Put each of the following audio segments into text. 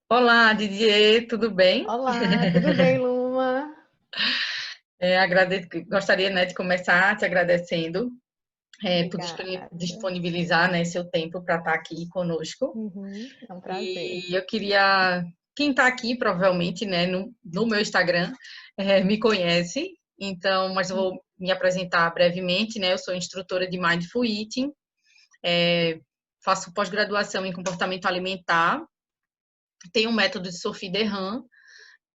Olá, Didier, tudo bem? Olá, tudo bem, Luma? Gostaria, né, de começar te agradecendo por Obrigada. disponibilizar, né, seu tempo para estar aqui conosco. Uhum, é um prazer. E eu queria, quem está aqui provavelmente, né, no meu Instagram, me conhece. Então, mas eu vou me apresentar brevemente, né? Eu sou instrutora de Mindful Eating, faço pós-graduação em comportamento alimentar, tenho um método de Sophie Derham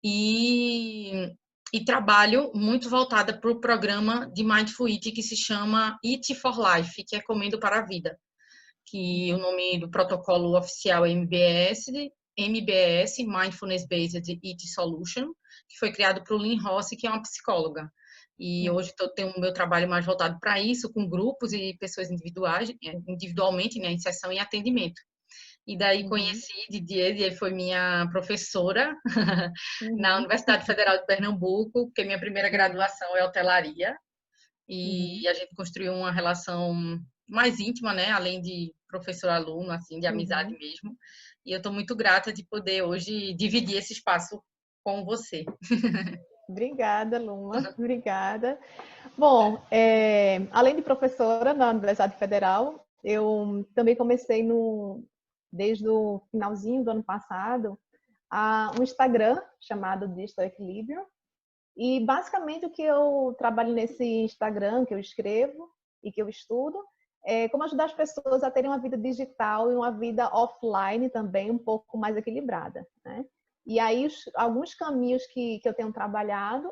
e, e trabalho muito voltada para o programa de Mindful Eating que se chama Eat for Life, que é Comendo para a Vida, que o nome do protocolo oficial é MBS, Mindfulness Based Eating Solution, que foi criado por Lynn Rossi, que é uma psicóloga. E hoje eu tenho o meu trabalho mais voltado para isso, com grupos e pessoas individualmente, né, em sessão e atendimento. E daí Uhum, conheci Didier foi minha professora na uhum, Universidade Federal de Pernambuco, porque minha primeira uhum, graduação é hotelaria, uhum, e a gente construiu uma relação mais íntima, né, além de professor-aluno, assim, de amizade uhum. mesmo. E eu estou muito grata de poder hoje dividir esse espaço com você. Obrigada, Luma. Obrigada. Bom, além de professora na Universidade Federal, eu também comecei desde o finalzinho do ano passado um Instagram chamado Digital Equilíbrio. E basicamente o que eu trabalho nesse Instagram, que eu escrevo e que eu estudo, é como ajudar as pessoas a terem uma vida digital e uma vida offline também um pouco mais equilibrada, né? E aí alguns caminhos que eu tenho trabalhado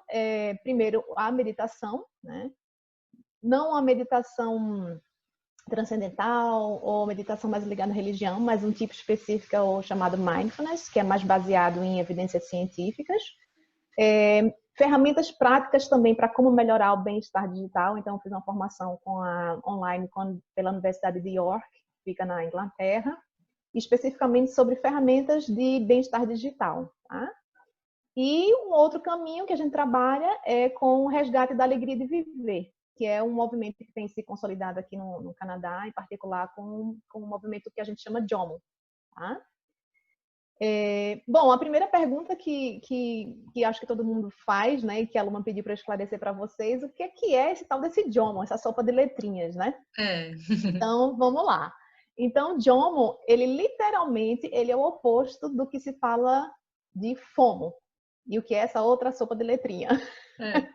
primeiro, a meditação, né? Não a meditação transcendental ou meditação mais ligada à religião, mas um tipo específico chamado mindfulness, que é mais baseado em evidências científicas. Ferramentas práticas também para como melhorar o bem-estar digital. Então, eu fiz uma formação online pela Universidade de York, que fica na Inglaterra, especificamente sobre ferramentas de bem-estar digital. Tá? E um outro caminho que a gente trabalha é com o resgate da alegria de viver, que é um movimento que tem se consolidado aqui no Canadá, em particular com um movimento que a gente chama JOMO. Tá? Bom, a primeira pergunta que acho que todo mundo faz, né, e que a Luma pediu para esclarecer para vocês, o que é esse tal desse JOMO, essa sopa de letrinhas, né? É, Então, vamos lá. Então, JOMO, ele literalmente, ele é o oposto do que se fala de FOMO. E o que é essa outra sopa de letrinha? é.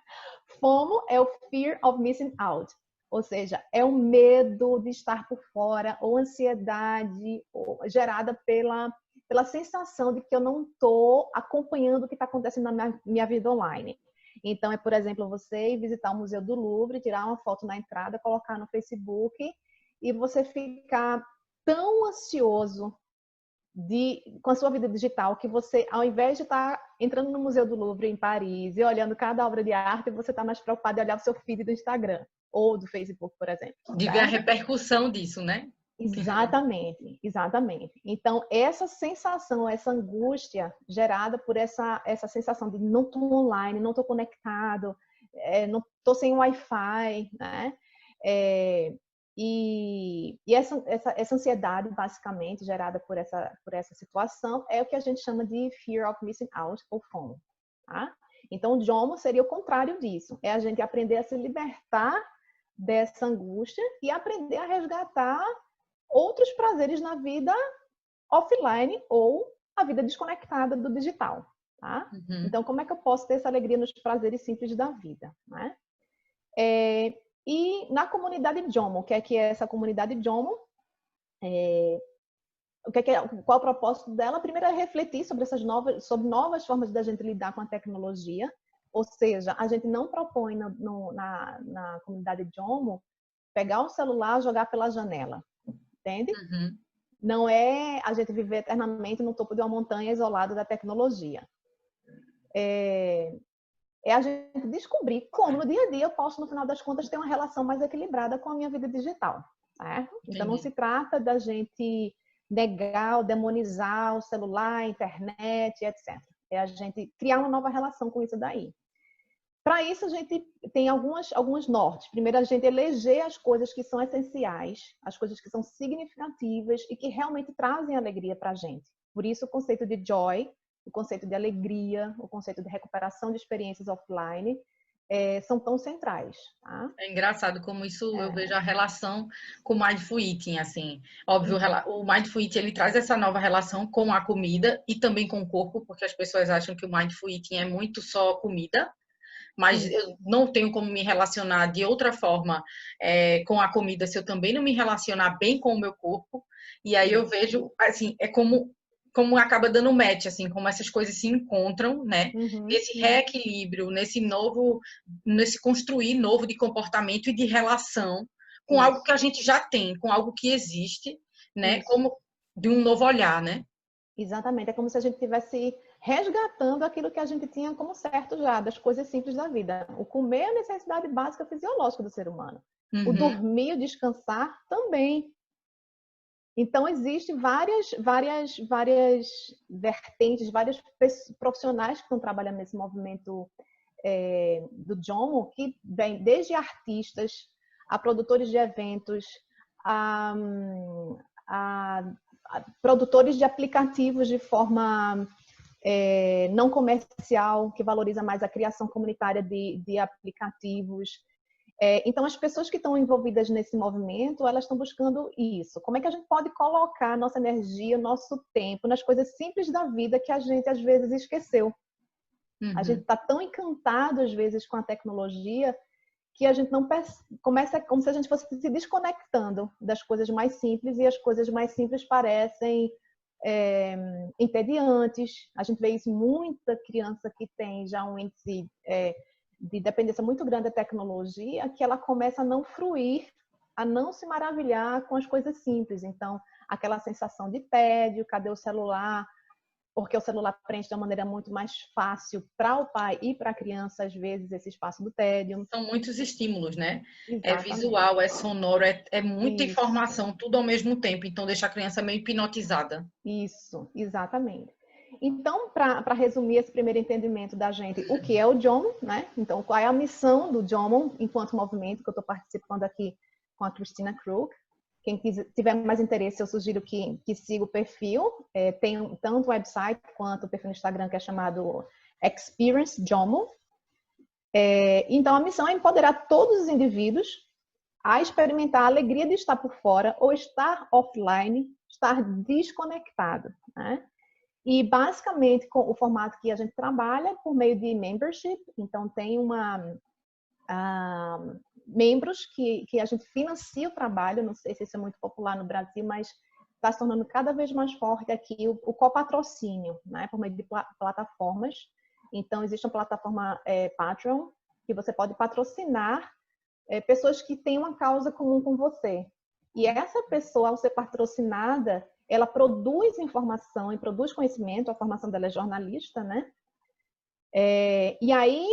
FOMO é o Fear of Missing Out, ou seja, é o medo de estar por fora ou ansiedade gerada pela sensação de que eu não estou acompanhando o que está acontecendo na minha vida online. Então, por exemplo, você ir visitar o Museu do Louvre, tirar uma foto na entrada, colocar no Facebook e você ficar tão ansioso com a sua vida digital, que você, ao invés de estar entrando no Museu do Louvre em Paris e olhando cada obra de arte, você está mais preocupado em olhar o seu feed do Instagram ou do Facebook, por exemplo, De ver a certo? repercussão disso, né? Exatamente, exatamente. Então, essa sensação, essa angústia gerada por essa sensação de não estou online, não estou conectado, não estou sem Wi-Fi, né? É, e essa ansiedade, basicamente, gerada por essa situação, é o que a gente chama de Fear of Missing Out, ou FOMO. Tá? Então, o JOMO seria o contrário disso. É a gente aprender a se libertar dessa angústia e aprender a resgatar outros prazeres na vida offline ou a vida desconectada do digital. Tá? Uhum. Então, como é que eu posso ter essa alegria nos prazeres simples da vida? Né? E na comunidade JOMO, o que é essa comunidade JOMO? Qual é o propósito dela? Primeiro é refletir sobre novas formas da gente lidar com a tecnologia, ou seja, a gente não propõe na comunidade JOMO pegar um celular e jogar pela janela, entende? Uhum. Não é a gente viver eternamente no topo de uma montanha isolado da tecnologia. É a gente descobrir como no dia a dia eu posso, no final das contas, ter uma relação mais equilibrada com a minha vida digital. Certo? Então, não Entendi. se trata da gente negar ou demonizar o celular, a internet, etc. É a gente criar uma nova relação com isso daí. Para isso, a gente tem alguns nortes. Primeiro, a gente eleger as coisas que são essenciais, as coisas que são significativas e que realmente trazem alegria para a gente. Por isso, o conceito de joy, o conceito de alegria, o conceito de recuperação de experiências offline são tão centrais. Tá? É engraçado como isso eu vejo a relação com o Mindful Eating, assim. Óbvio, o Mindful Eating, ele traz essa nova relação com a comida e também com o corpo, porque as pessoas acham que o Mindful Eating é muito só comida, mas eu não tenho como me relacionar de outra forma com a comida se eu também não me relacionar bem com o meu corpo. E aí eu vejo, assim, é como acaba dando match, assim, como essas coisas se encontram, né? Nesse reequilíbrio, nesse construir novo de comportamento e de relação com algo que a gente já tem, com algo que existe, né? Como de um novo olhar, né? Exatamente, é como se a gente estivesse resgatando aquilo que a gente tinha como certo já, das coisas simples da vida. O comer é a necessidade básica fisiológica do ser humano. O dormir, o descansar também. Então, existem várias vertentes, vários profissionais que estão trabalhando nesse movimento do JOMO, que vem desde artistas, a produtores de eventos, a produtores de aplicativos de forma não comercial, que valoriza mais a criação comunitária de aplicativos. Então, as pessoas que estão envolvidas nesse movimento, elas estão buscando isso. Como é que a gente pode colocar nossa energia, nosso tempo nas coisas simples da vida que a gente, às vezes, esqueceu? A gente está tão encantado, às vezes, com a tecnologia que a gente não começa como se a gente fosse se desconectando das coisas mais simples, e as coisas mais simples parecem entediantes. A gente vê isso, muita criança que tem já um índice de dependência muito grande da tecnologia, que ela começa a não fruir, a não se maravilhar com as coisas simples. Então, aquela sensação de tédio, cadê o celular? Porque o celular preenche de uma maneira muito mais fácil para o pai e para a criança, às vezes, esse espaço do tédio. São muitos estímulos, né? É Exatamente. visual, é sonoro, é muita Isso. informação, tudo ao mesmo tempo. Então, deixa a criança meio hipnotizada. Isso, exatamente. Então, para resumir esse primeiro entendimento da gente, o que é o JOMO, né? Então, qual é a missão do JOMO enquanto movimento, que eu estou participando aqui com a Christina Krug. Quem tiver mais interesse, eu sugiro que siga o perfil. Tem tanto o website quanto o perfil no Instagram, que é chamado Experience JOMO. Então, a missão é empoderar todos os indivíduos a experimentar a alegria de estar por fora ou estar offline, estar desconectado, né? E, basicamente, com o formato que a gente trabalha por meio de membership. Então, tem membros que a gente financia o trabalho. Não sei se isso é muito popular no Brasil, mas está se tornando cada vez mais forte aqui o copatrocínio, né? Por meio de plataformas. Então, existe uma plataforma Patreon, que você pode patrocinar pessoas que têm uma causa comum com você. E essa pessoa, ao ser patrocinada, ela produz informação e produz conhecimento. A formação dela é jornalista, né? E aí,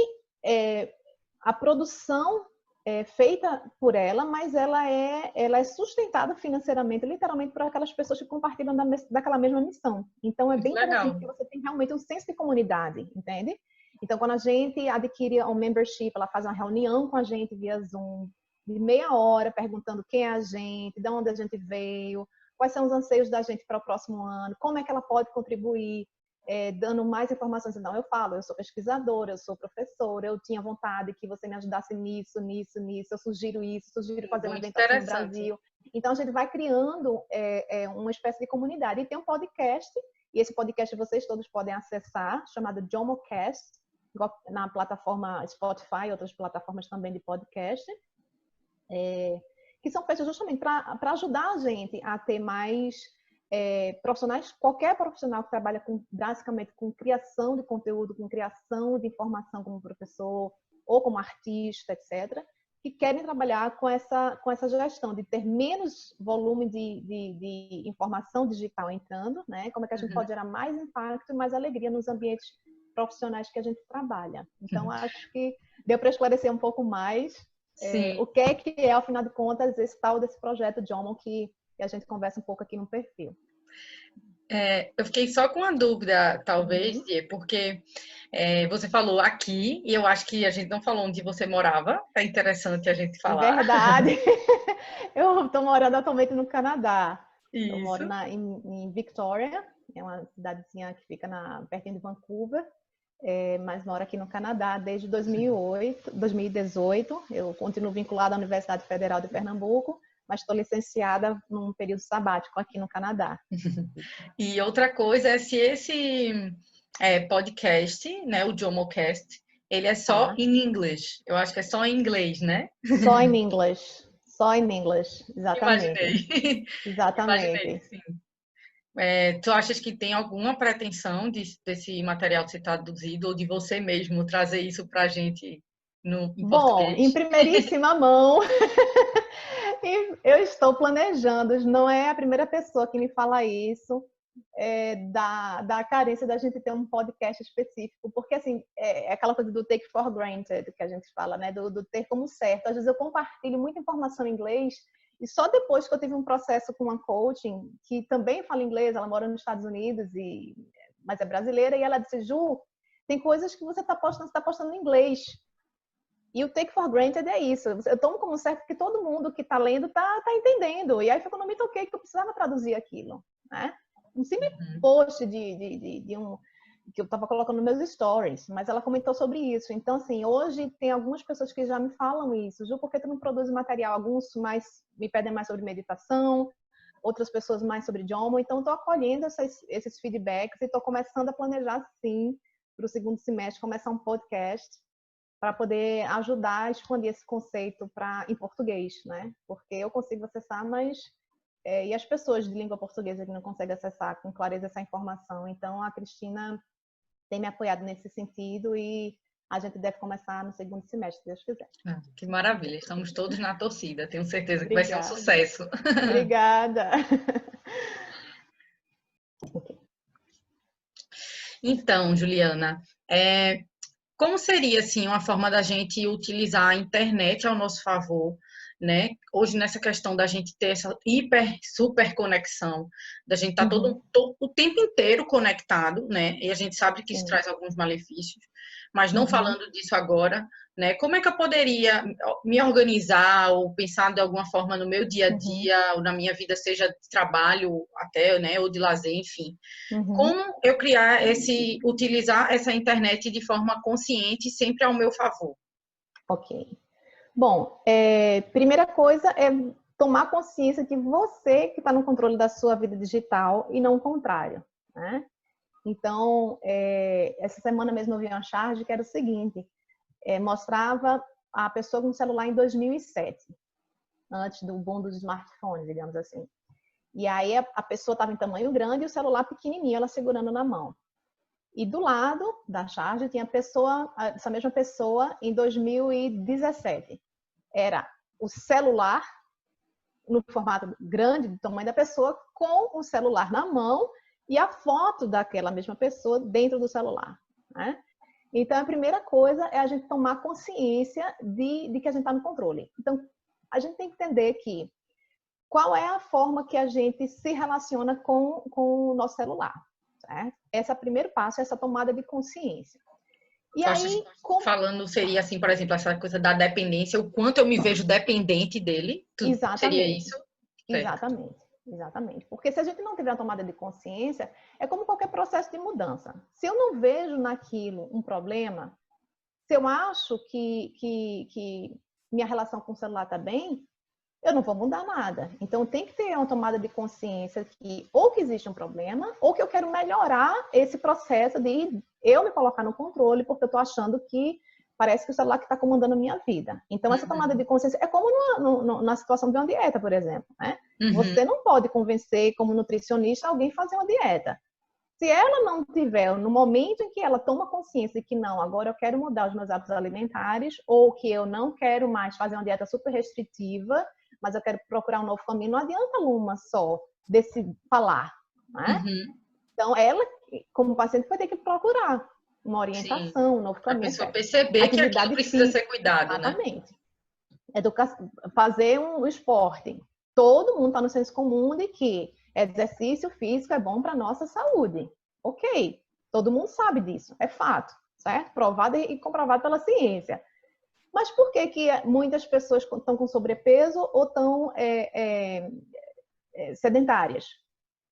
a produção é feita por ela, mas ela é sustentada financeiramente, literalmente, por aquelas pessoas que compartilham daquela mesma missão. Então, é bem interessante, porque você tem realmente um senso de comunidade, entende? Então, quando a gente adquire um membership, ela faz uma reunião com a gente via Zoom, de meia hora, perguntando quem é a gente, de onde a gente veio, quais são os anseios da gente para o próximo ano, como é que ela pode contribuir, dando mais informações. Então, eu falo, eu sou pesquisadora, eu sou professora, eu tinha vontade que você me ajudasse nisso, eu sugiro isso, sugiro fazer um evento aqui no Brasil. Então, a gente vai criando uma espécie de comunidade. E tem um podcast, e esse podcast vocês todos podem acessar, chamado JOMOcast, na plataforma Spotify, outras plataformas também de podcast, que são feitas justamente para ajudar a gente a ter mais profissionais, qualquer profissional que trabalha basicamente com criação de conteúdo, com criação de informação como professor ou como artista, etc., que querem trabalhar com essa gestão de ter menos volume de informação digital entrando, né? Como é que a gente pode gerar mais impacto e mais alegria nos ambientes profissionais que a gente trabalha. Então, acho que deu para esclarecer um pouco mais o que é, ao final de contas, esse tal desse projeto JOMO que a gente conversa um pouco aqui no perfil. Eu fiquei só com uma dúvida, talvez, porque você falou aqui, e eu acho que a gente não falou onde você morava. É interessante a gente falar. Verdade. Eu estou morando atualmente no Canadá. Eu moro Isso. em Victoria, é uma cidadezinha que fica pertinho de Vancouver, mas moro aqui no Canadá desde 2018. Eu continuo vinculada à Universidade Federal de Pernambuco, mas estou licenciada num período sabático aqui no Canadá. E outra coisa é se esse podcast, né, o Jomocast, ele é só Tá? em inglês. Eu acho que é só em inglês, né? Só em inglês. Só em inglês, exatamente. Imaginei. Imaginei, Exatamente. sim. Tu achas que tem alguma pretensão desse material ser traduzido ou de você mesmo trazer isso para a gente em Bom, em português? primeiríssima mão, eu estou planejando, não é a primeira pessoa que me fala isso, da carência da gente ter um podcast específico, porque assim, é aquela coisa do take for granted que a gente fala, né, do ter como certo. Às vezes eu compartilho muita informação em inglês e só depois que eu tive um processo com uma coaching que também fala inglês, ela mora nos Estados Unidos, mas é brasileira, e ela disse: Ju, tem coisas que você está postando em inglês. E o take for granted é isso. Eu tomo como certo que todo mundo que está lendo tá entendendo. E aí foi quando eu me toquei que eu precisava traduzir aquilo, né? Um simples post de um que eu estava colocando nos meus stories, mas ela comentou sobre isso. Então, assim, hoje tem algumas pessoas que já me falam isso. Ju, por que tu não produz material? Alguns me pedem mais sobre meditação, outras pessoas mais sobre idioma. Então, estou acolhendo esses feedbacks e estou começando a planejar, sim, para o segundo semestre, começar um podcast para poder ajudar a expandir esse conceito em português, né? Porque eu consigo acessar, mas e as pessoas de língua portuguesa que não conseguem acessar com clareza essa informação. Então, a Cristina tem me apoiado nesse sentido e a gente deve começar no segundo semestre, se Deus quiser. Que maravilha, estamos todos na torcida. Tenho certeza que vai ser um Obrigada. sucesso. Obrigada. Então, Juliana, como seria assim uma forma da gente utilizar a internet ao nosso favor, né? Hoje nessa questão da gente ter essa super conexão, da gente estar o tempo inteiro conectado, né? E a gente sabe que isso Sim. traz alguns malefícios, mas não falando disso agora, né? Como é que eu poderia me organizar ou pensar de alguma forma no meu dia a dia ou na minha vida, seja de trabalho até, né, ou de lazer, enfim. Como eu utilizar essa internet de forma consciente, sempre ao meu favor? Ok. Bom, primeira coisa é tomar consciência que você que está no controle da sua vida digital e não o contrário, né? Então, essa semana mesmo eu vi uma charge que era o seguinte, mostrava a pessoa com o celular em 2007, antes do boom dos smartphones, digamos assim. E aí a pessoa estava em tamanho grande e o celular pequenininho, ela segurando na mão. E do lado da charge tinha essa mesma pessoa em 2017. Era o celular no formato grande, do tamanho da pessoa, com o celular na mão e a foto daquela mesma pessoa dentro do celular, né? Então, a primeira coisa é a gente tomar consciência de que a gente está no controle. Então, a gente tem que entender que qual é a forma que a gente se relaciona com o nosso celular, certo? Esse é o primeiro passo, essa tomada de consciência. E aí, falando seria assim, por exemplo, essa coisa da dependência, o quanto eu me vejo dependente dele, seria exatamente, isso? exatamente, exatamente. Porque se a gente não tiver a tomada de consciência, é como qualquer processo de mudança. Se eu não vejo naquilo um problema, se eu acho que minha relação com o celular está bem, eu não vou mudar nada. Então, tem que ter uma tomada de consciência que ou que existe um problema, ou que eu quero melhorar esse processo de eu me colocar no controle, porque eu estou achando que parece que o celular que está comandando a minha vida. Então, essa tomada de consciência é como na situação de uma dieta, por exemplo, né? Você não pode convencer, como nutricionista, alguém a fazer uma dieta. Se ela não tiver, no momento em que ela toma consciência de que não, agora eu quero mudar os meus hábitos alimentares, ou que eu não quero mais fazer uma dieta super restritiva, mas eu quero procurar um novo caminho, não adianta uma só falar, né? Então, ela, como paciente, vai ter que procurar uma orientação, um novo caminho. A pessoa perceber que aquilo precisa ser cuidado, exatamente. Né? Fazer um esporte. Todo mundo está no senso comum de que Exercício físico é bom para a nossa saúde. Ok, todo mundo sabe disso, é fato, certo? Provado e comprovado pela ciência. Mas por que que muitas pessoas estão com sobrepeso ou estão sedentárias?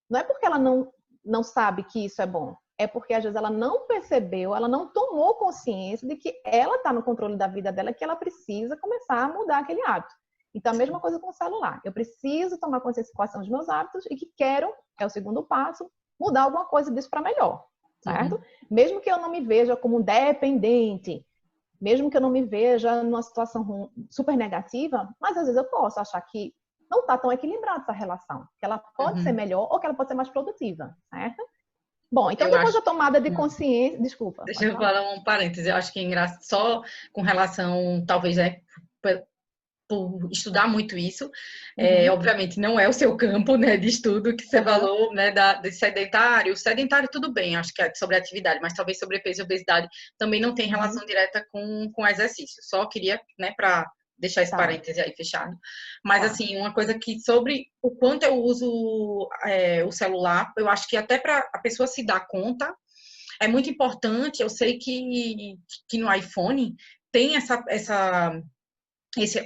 Não é porque ela não sabe que isso é bom, é porque às vezes ela não percebeu, ela não tomou consciência de que ela está no controle da vida dela, que ela precisa começar a mudar aquele hábito. Então, a mesma coisa com o celular. Eu preciso tomar consciência de quais são os meus hábitos e que quero, é o segundo passo, mudar alguma coisa disso para melhor, certo? Mesmo que eu não me veja como dependente, mesmo que eu não me veja numa situação super negativa, mas às vezes eu posso achar que não está tão equilibrada essa relação, que ela pode ser melhor ou que ela pode ser mais produtiva, certo? Bom, então Eu depois acho. da tomada de consciência, desculpa, Deixa pode eu falar. falar um parêntese. Eu acho que é engraçado, só com relação, talvez, né, por estudar muito isso, obviamente não é o seu campo, né, de estudo que você falou, né, de sedentário. Sedentário tudo bem, acho que é sobre atividade, mas talvez sobrepeso e obesidade também não tem relação direta com exercício. Só queria, né, para deixar esse parêntese aí fechado. Mas, assim, uma coisa que sobre o quanto eu uso o celular, eu acho que até para a pessoa se dar conta, é muito importante. Eu sei que no iPhone tem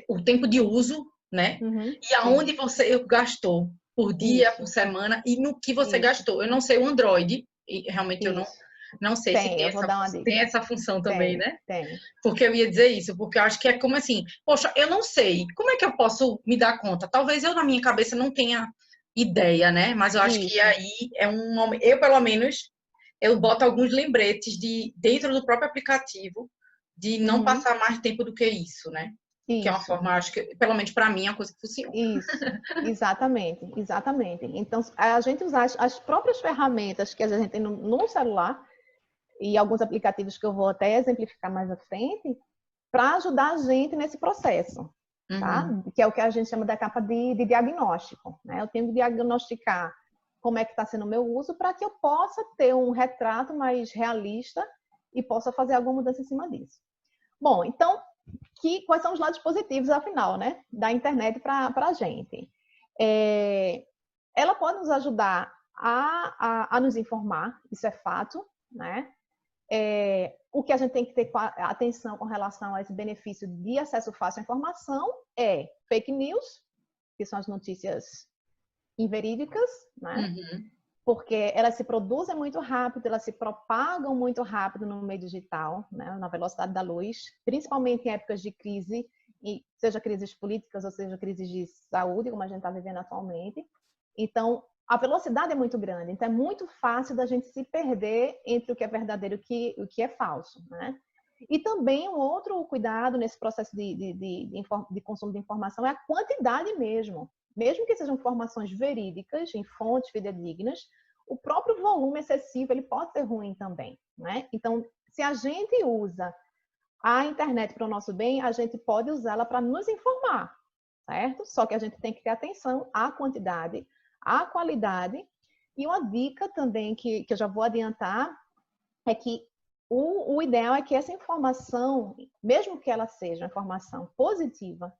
o tempo de uso, né? E aonde você gastou por dia, por semana e no que você gastou. Eu não sei o Android, e realmente eu não sei se Tem, eu vou dar uma tem dica. essa função também, né? Tem. Porque eu ia dizer isso, porque eu acho que é como assim, poxa, eu não sei, como é que eu posso me dar conta? Talvez eu na minha cabeça não tenha ideia, né? Mas eu acho que aí é um momento, eu pelo menos, eu boto alguns lembretes dentro do próprio aplicativo de não passar mais tempo do que isso, né? Que é uma Isso. forma, acho que, pelo menos para mim, é uma coisa que funciona. Isso, exatamente, exatamente. Então, a gente usar as próprias ferramentas que a gente tem no celular e alguns aplicativos que eu vou até exemplificar mais à frente, para ajudar a gente nesse processo, tá? Que é o que a gente chama da capa de diagnóstico, né? Eu tenho que diagnosticar como é que está sendo o meu uso para que eu possa ter um retrato mais realista e possa fazer alguma mudança em cima disso. Bom, então, quais são os lados positivos, afinal, né, da internet para a gente? Ela pode nos ajudar a nos informar, isso é fato, né? O que a gente tem que ter atenção com relação a esse benefício de acesso fácil à informação é fake news, que são as notícias inverídicas, né? Porque elas se produzem muito rápido, elas se propagam muito rápido no meio digital, né? Na velocidade da luz, principalmente em épocas de crise, seja crises políticas ou seja crises de saúde, como a gente está vivendo atualmente. Então, a velocidade é muito grande, então é muito fácil da gente se perder entre o que é verdadeiro e o que é falso, né? E também um outro cuidado nesse processo de consumo de informação é a quantidade mesmo. Mesmo que sejam informações verídicas, em fontes fidedignas, o próprio volume excessivo ele pode ser ruim também, né? Então, se a gente usa a internet para o nosso bem, a gente pode usá-la para nos informar, certo? Só que a gente tem que ter atenção à quantidade, à qualidade. E uma dica também que eu já vou adiantar é que o ideal é que essa informação, mesmo que ela seja informação positiva,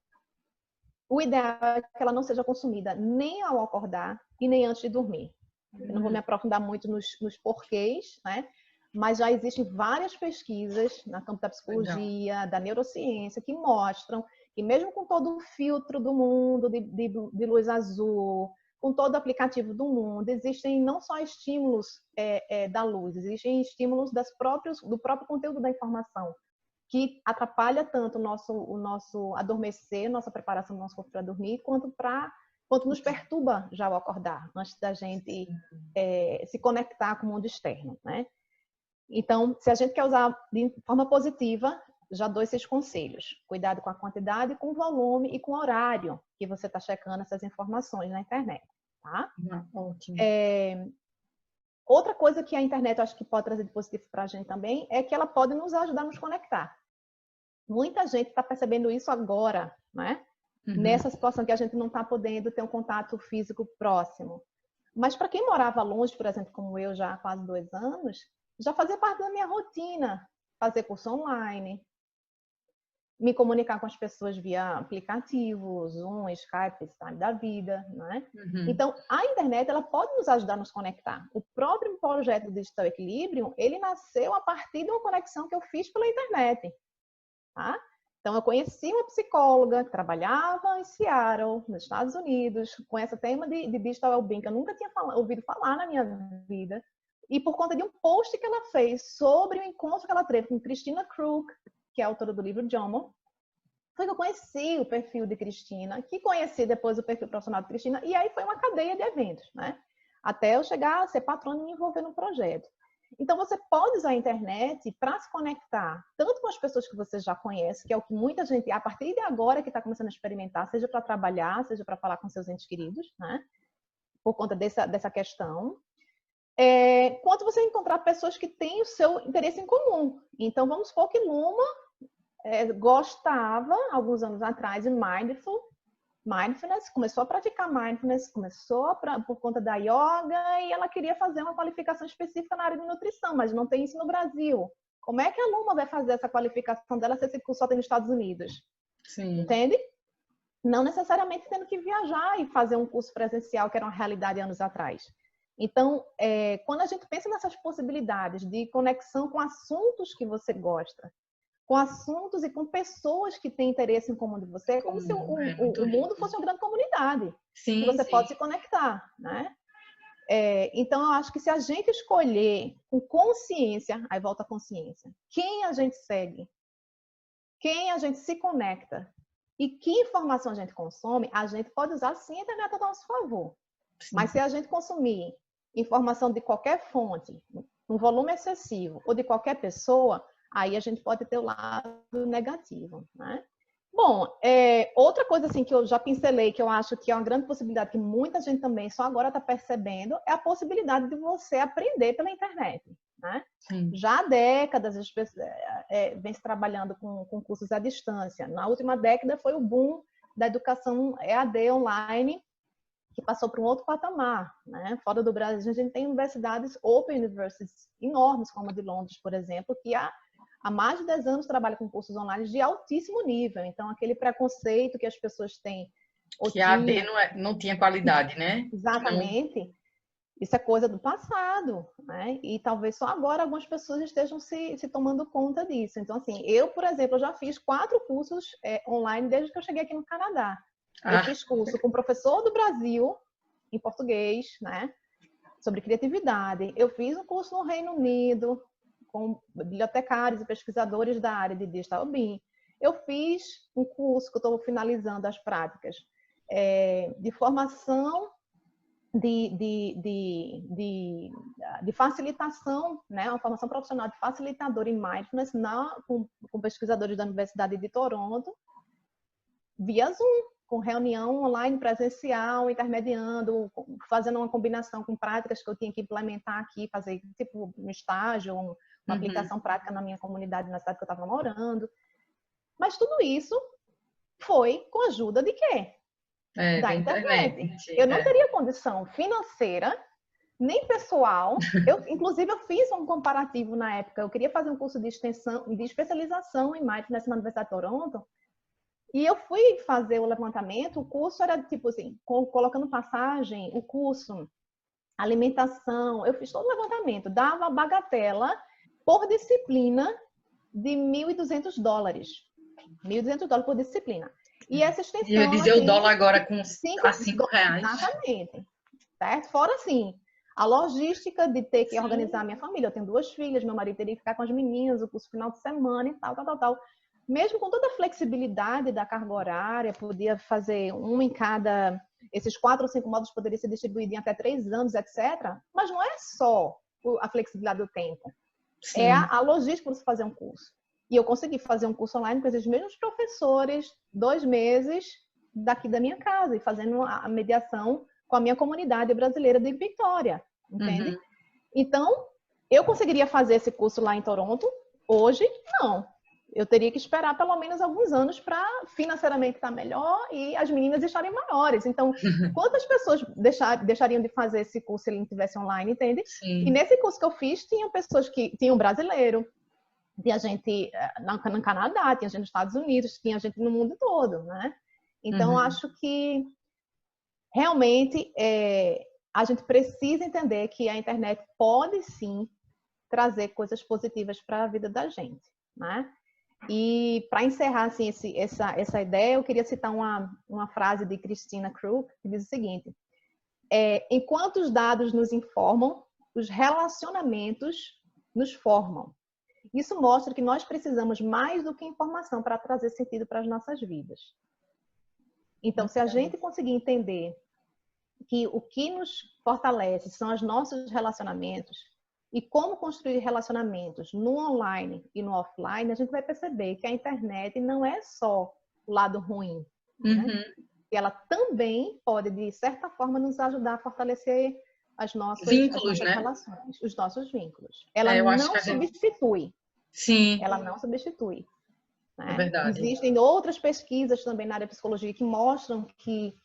o ideal é que ela não seja consumida nem ao acordar e nem antes de dormir. Eu não vou me aprofundar muito nos porquês, né? Mas já existem várias pesquisas na campo da psicologia, da neurociência, que mostram que mesmo com todo o filtro do mundo de luz azul, com todo o aplicativo do mundo, existem não só estímulos da luz, existem estímulos do próprio conteúdo da informação, que atrapalha tanto o nosso adormecer, nossa preparação do nosso corpo para dormir, quanto nos perturba já ao acordar, antes da gente se conectar com o mundo externo, né? Então, se a gente quer usar de forma positiva, já dou esses conselhos. Cuidado com a quantidade, com o volume e com o horário que você está checando essas informações na internet, tá? Ótimo. Outra coisa que a internet eu acho que pode trazer de positivo para a gente também é que ela pode nos ajudar a nos conectar. Muita gente está percebendo isso agora, né? Nessa situação que a gente não está podendo ter um contato físico próximo. Mas para quem morava longe, por exemplo, como eu já há quase 2 anos, já fazia parte da minha rotina fazer curso online, me comunicar com as pessoas via aplicativos, Zoom, Skype, FaceTime da vida, né? Então, a internet, ela pode nos ajudar a nos conectar. O próprio projeto do Digital Equilibrium, ele nasceu a partir de uma conexão que eu fiz pela internet, tá? Então, eu conheci uma psicóloga que trabalhava em Seattle, nos Estados Unidos, com esse tema de Digital Wellbeing, que eu nunca tinha ouvido falar na minha vida. E por conta de um post que ela fez sobre o encontro que ela teve com Christina Krug, que é a autora do livro JOMO, foi que eu conheci o perfil de Cristina, que conheci depois o perfil profissional de Cristina, e aí foi uma cadeia de eventos, né? Até eu chegar a ser patrona e me envolver no projeto. Então, você pode usar a internet para se conectar, tanto com as pessoas que você já conhece, que é o que muita gente, a partir de agora, que está começando a experimentar, seja para trabalhar, seja para falar com seus entes queridos, né? Por conta dessa questão. Quanto você encontrar pessoas que têm o seu interesse em comum. Então, vamos supor que Luma gostava, alguns anos atrás, de mindfulness, começou a praticar mindfulness, por conta da yoga, e ela queria fazer uma qualificação específica na área de nutrição, mas não tem isso no Brasil. Como é que a Luma vai fazer essa qualificação dela se esse curso só tem nos Estados Unidos? Sim. Entende? Não necessariamente tendo que viajar e fazer um curso presencial, que era uma realidade anos atrás. Então, quando a gente pensa nessas possibilidades de conexão com assuntos que você gosta, com assuntos e com pessoas que têm interesse em comum de você, é como se o mundo fosse uma grande comunidade. Sim, que você pode se conectar, né? Então, eu acho que se a gente escolher com consciência, aí volta a consciência, quem a gente segue, quem a gente se conecta e que informação a gente consome, a gente pode usar sim a internet a nosso favor. Sim. Mas se a gente consumir informação de qualquer fonte, um volume excessivo, ou de qualquer pessoa, aí a gente pode ter o lado negativo, né? Bom, outra coisa assim que eu já pincelei, que eu acho que é uma grande possibilidade, que muita gente também só agora está percebendo, é a possibilidade de você aprender pela internet, né? Já há décadas as pessoas vem se trabalhando com cursos à distância. Na última década foi o boom da educação EAD online, que passou para um outro patamar, né? Fora do Brasil, a gente tem universidades, open universities enormes, como a de Londres, por exemplo, que há mais de 10 anos trabalha com cursos online de altíssimo nível. Então, aquele preconceito que as pessoas têm... Que a AD não tinha qualidade, né? Exatamente. Não. Isso é coisa do passado, né? E talvez só agora algumas pessoas estejam se tomando conta disso. Então, assim, eu, por exemplo, eu já fiz 4 cursos online desde que eu cheguei aqui no Canadá. Eu fiz curso com um professor do Brasil, em português, né? Sobre criatividade. Eu fiz um curso no Reino Unido, com bibliotecários e pesquisadores da área de Digital Wellbeing. Eu fiz um curso que eu estou finalizando as práticas de formação de facilitação, né? Uma formação profissional de facilitador em mindfulness com pesquisadores da Universidade de Toronto, via Zoom, com reunião online presencial, intermediando, fazendo uma combinação com práticas que eu tinha que implementar aqui, fazer tipo um estágio, uma aplicação prática na minha comunidade, na cidade que eu estava morando. Mas tudo isso foi com a ajuda de quê? Da internet. Eu não teria condição financeira, nem pessoal. Inclusive, eu fiz um comparativo na época. Eu queria fazer um curso de extensão, de especialização em mindfulness na Universidade de Toronto. E eu fui fazer o levantamento. O curso era tipo assim, colocando passagem, o curso, alimentação. Eu fiz todo o levantamento. Dava bagatela por disciplina de $1.200. $1.200 por disciplina. E essa extensão... E eu dizer o dólar agora com R$5. Exatamente. Certo? Fora, assim, a logística de ter que organizar a minha família. Eu tenho 2 filhas, meu marido teria que ficar com as meninas, o curso final de semana e tal. Mesmo com toda a flexibilidade da carga horária, podia fazer um em cada... Esses 4 ou 5 módulos poderiam ser distribuídos em até 3 anos, etc. Mas não é só a flexibilidade do tempo. Sim. É a logística para você fazer um curso. E eu consegui fazer um curso online com esses mesmos professores, 2 meses daqui da minha casa, e fazendo a mediação com a minha comunidade brasileira de Vitória, entende? Então, eu conseguiria fazer esse curso lá em Toronto? Hoje, não. Eu teria que esperar pelo menos alguns anos para financeiramente estar melhor e as meninas estarem maiores. Então, quantas pessoas deixariam de fazer esse curso se ele não tivesse online, entende? Sim. E nesse curso que eu fiz, tinha pessoas que... Tinha um brasileiro, tinha gente no Canadá, tinha gente nos Estados Unidos, tinha gente no mundo todo, né? Então, acho que realmente a gente precisa entender que a internet pode sim trazer coisas positivas para a vida da gente, né? E para encerrar assim, essa ideia, eu queria citar uma frase de Christina Krug, que diz o seguinte: enquanto os dados nos informam, os relacionamentos nos formam. Isso mostra que nós precisamos mais do que informação para trazer sentido para as nossas vidas. Então, se a gente conseguir entender que o que nos fortalece são os nossos relacionamentos e como construir relacionamentos no online e no offline, a gente vai perceber que a internet não é só o lado ruim, né? E ela também pode, de certa forma, nos ajudar a fortalecer as nossas né? relações, os nossos vínculos. Ela eu acho não que substitui. Sim. Ela não substitui. Né? É verdade. Existem outras pesquisas também na área de psicologia que mostram que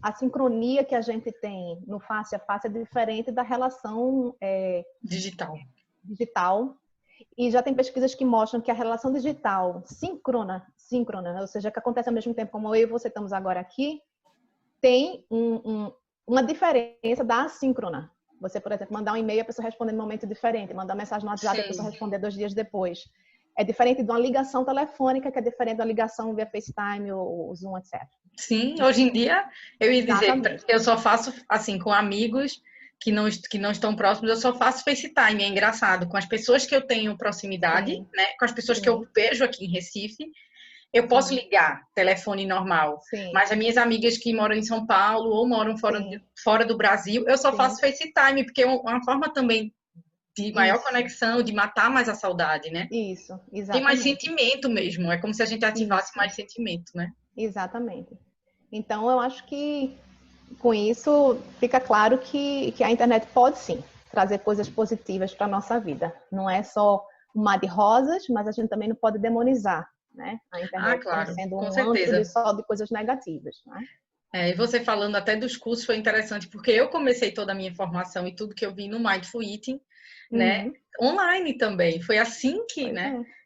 a sincronia que a gente tem no face a face é diferente da relação digital. E já tem pesquisas que mostram que a relação digital síncrona, ou seja, que acontece ao mesmo tempo como eu e você estamos agora aqui, tem uma diferença da assíncrona. Você, por exemplo, mandar um e-mail, a pessoa responder num momento diferente, mandar uma mensagem no WhatsApp, a pessoa responder 2 dias depois. É diferente de uma ligação telefônica, que é diferente de uma ligação via FaceTime ou Zoom, etc. Sim, hoje em dia, eu ia dizer que eu só faço, assim, com amigos que não estão próximos, eu só faço FaceTime, é engraçado. Com as pessoas que eu tenho proximidade, né? Com as pessoas que eu vejo aqui em Recife, eu posso ligar, telefone normal. Mas as minhas amigas que moram em São Paulo ou moram fora do Brasil, eu só faço FaceTime, porque é uma forma também de maior conexão, de matar mais a saudade, né? Isso, exatamente. Tem mais sentimento mesmo, é como se a gente ativasse mais sentimento, né? Exatamente. Então, eu acho que com isso fica claro que a internet pode sim trazer coisas positivas para a nossa vida. Não é só um mar de rosas, mas a gente também não pode demonizar, né? A internet como sendo um antro só de coisas negativas, né? E você falando até dos cursos foi interessante, porque eu comecei toda a minha formação e tudo que eu vi no Mindful Eating, né? Online também. Foi assim que,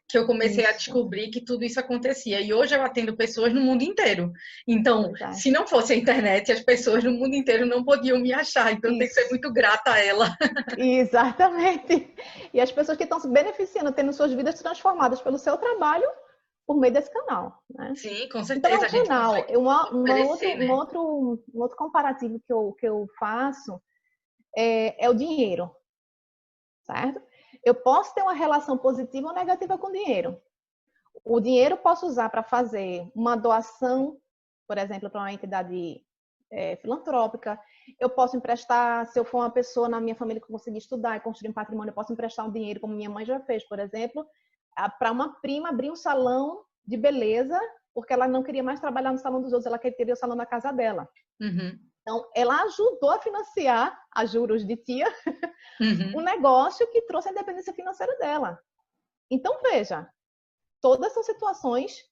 que eu comecei a descobrir que tudo isso acontecia. E hoje eu atendo pessoas no mundo inteiro. Então, se não fosse a internet, as pessoas no mundo inteiro não podiam me achar. Então, tem que ser muito grata a ela. Exatamente. E as pessoas que estão se beneficiando, tendo suas vidas transformadas pelo seu trabalho por meio desse canal, né? Sim, com certeza. Então, é um canal. Um outro comparativo que eu faço é o dinheiro, certo? Eu posso ter uma relação positiva ou negativa com o dinheiro. O dinheiro eu posso usar para fazer uma doação, por exemplo, para uma entidade filantrópica. Eu posso emprestar, se eu for uma pessoa na minha família que conseguir estudar e construir um patrimônio, eu posso emprestar um dinheiro, como minha mãe já fez, por exemplo, para uma prima abrir um salão de beleza, porque ela não queria mais trabalhar no salão dos outros, ela queria o salão da casa dela. Então, ela ajudou a financiar, a juros de tia, um negócio que trouxe a independência financeira dela. Então, veja, todas são situações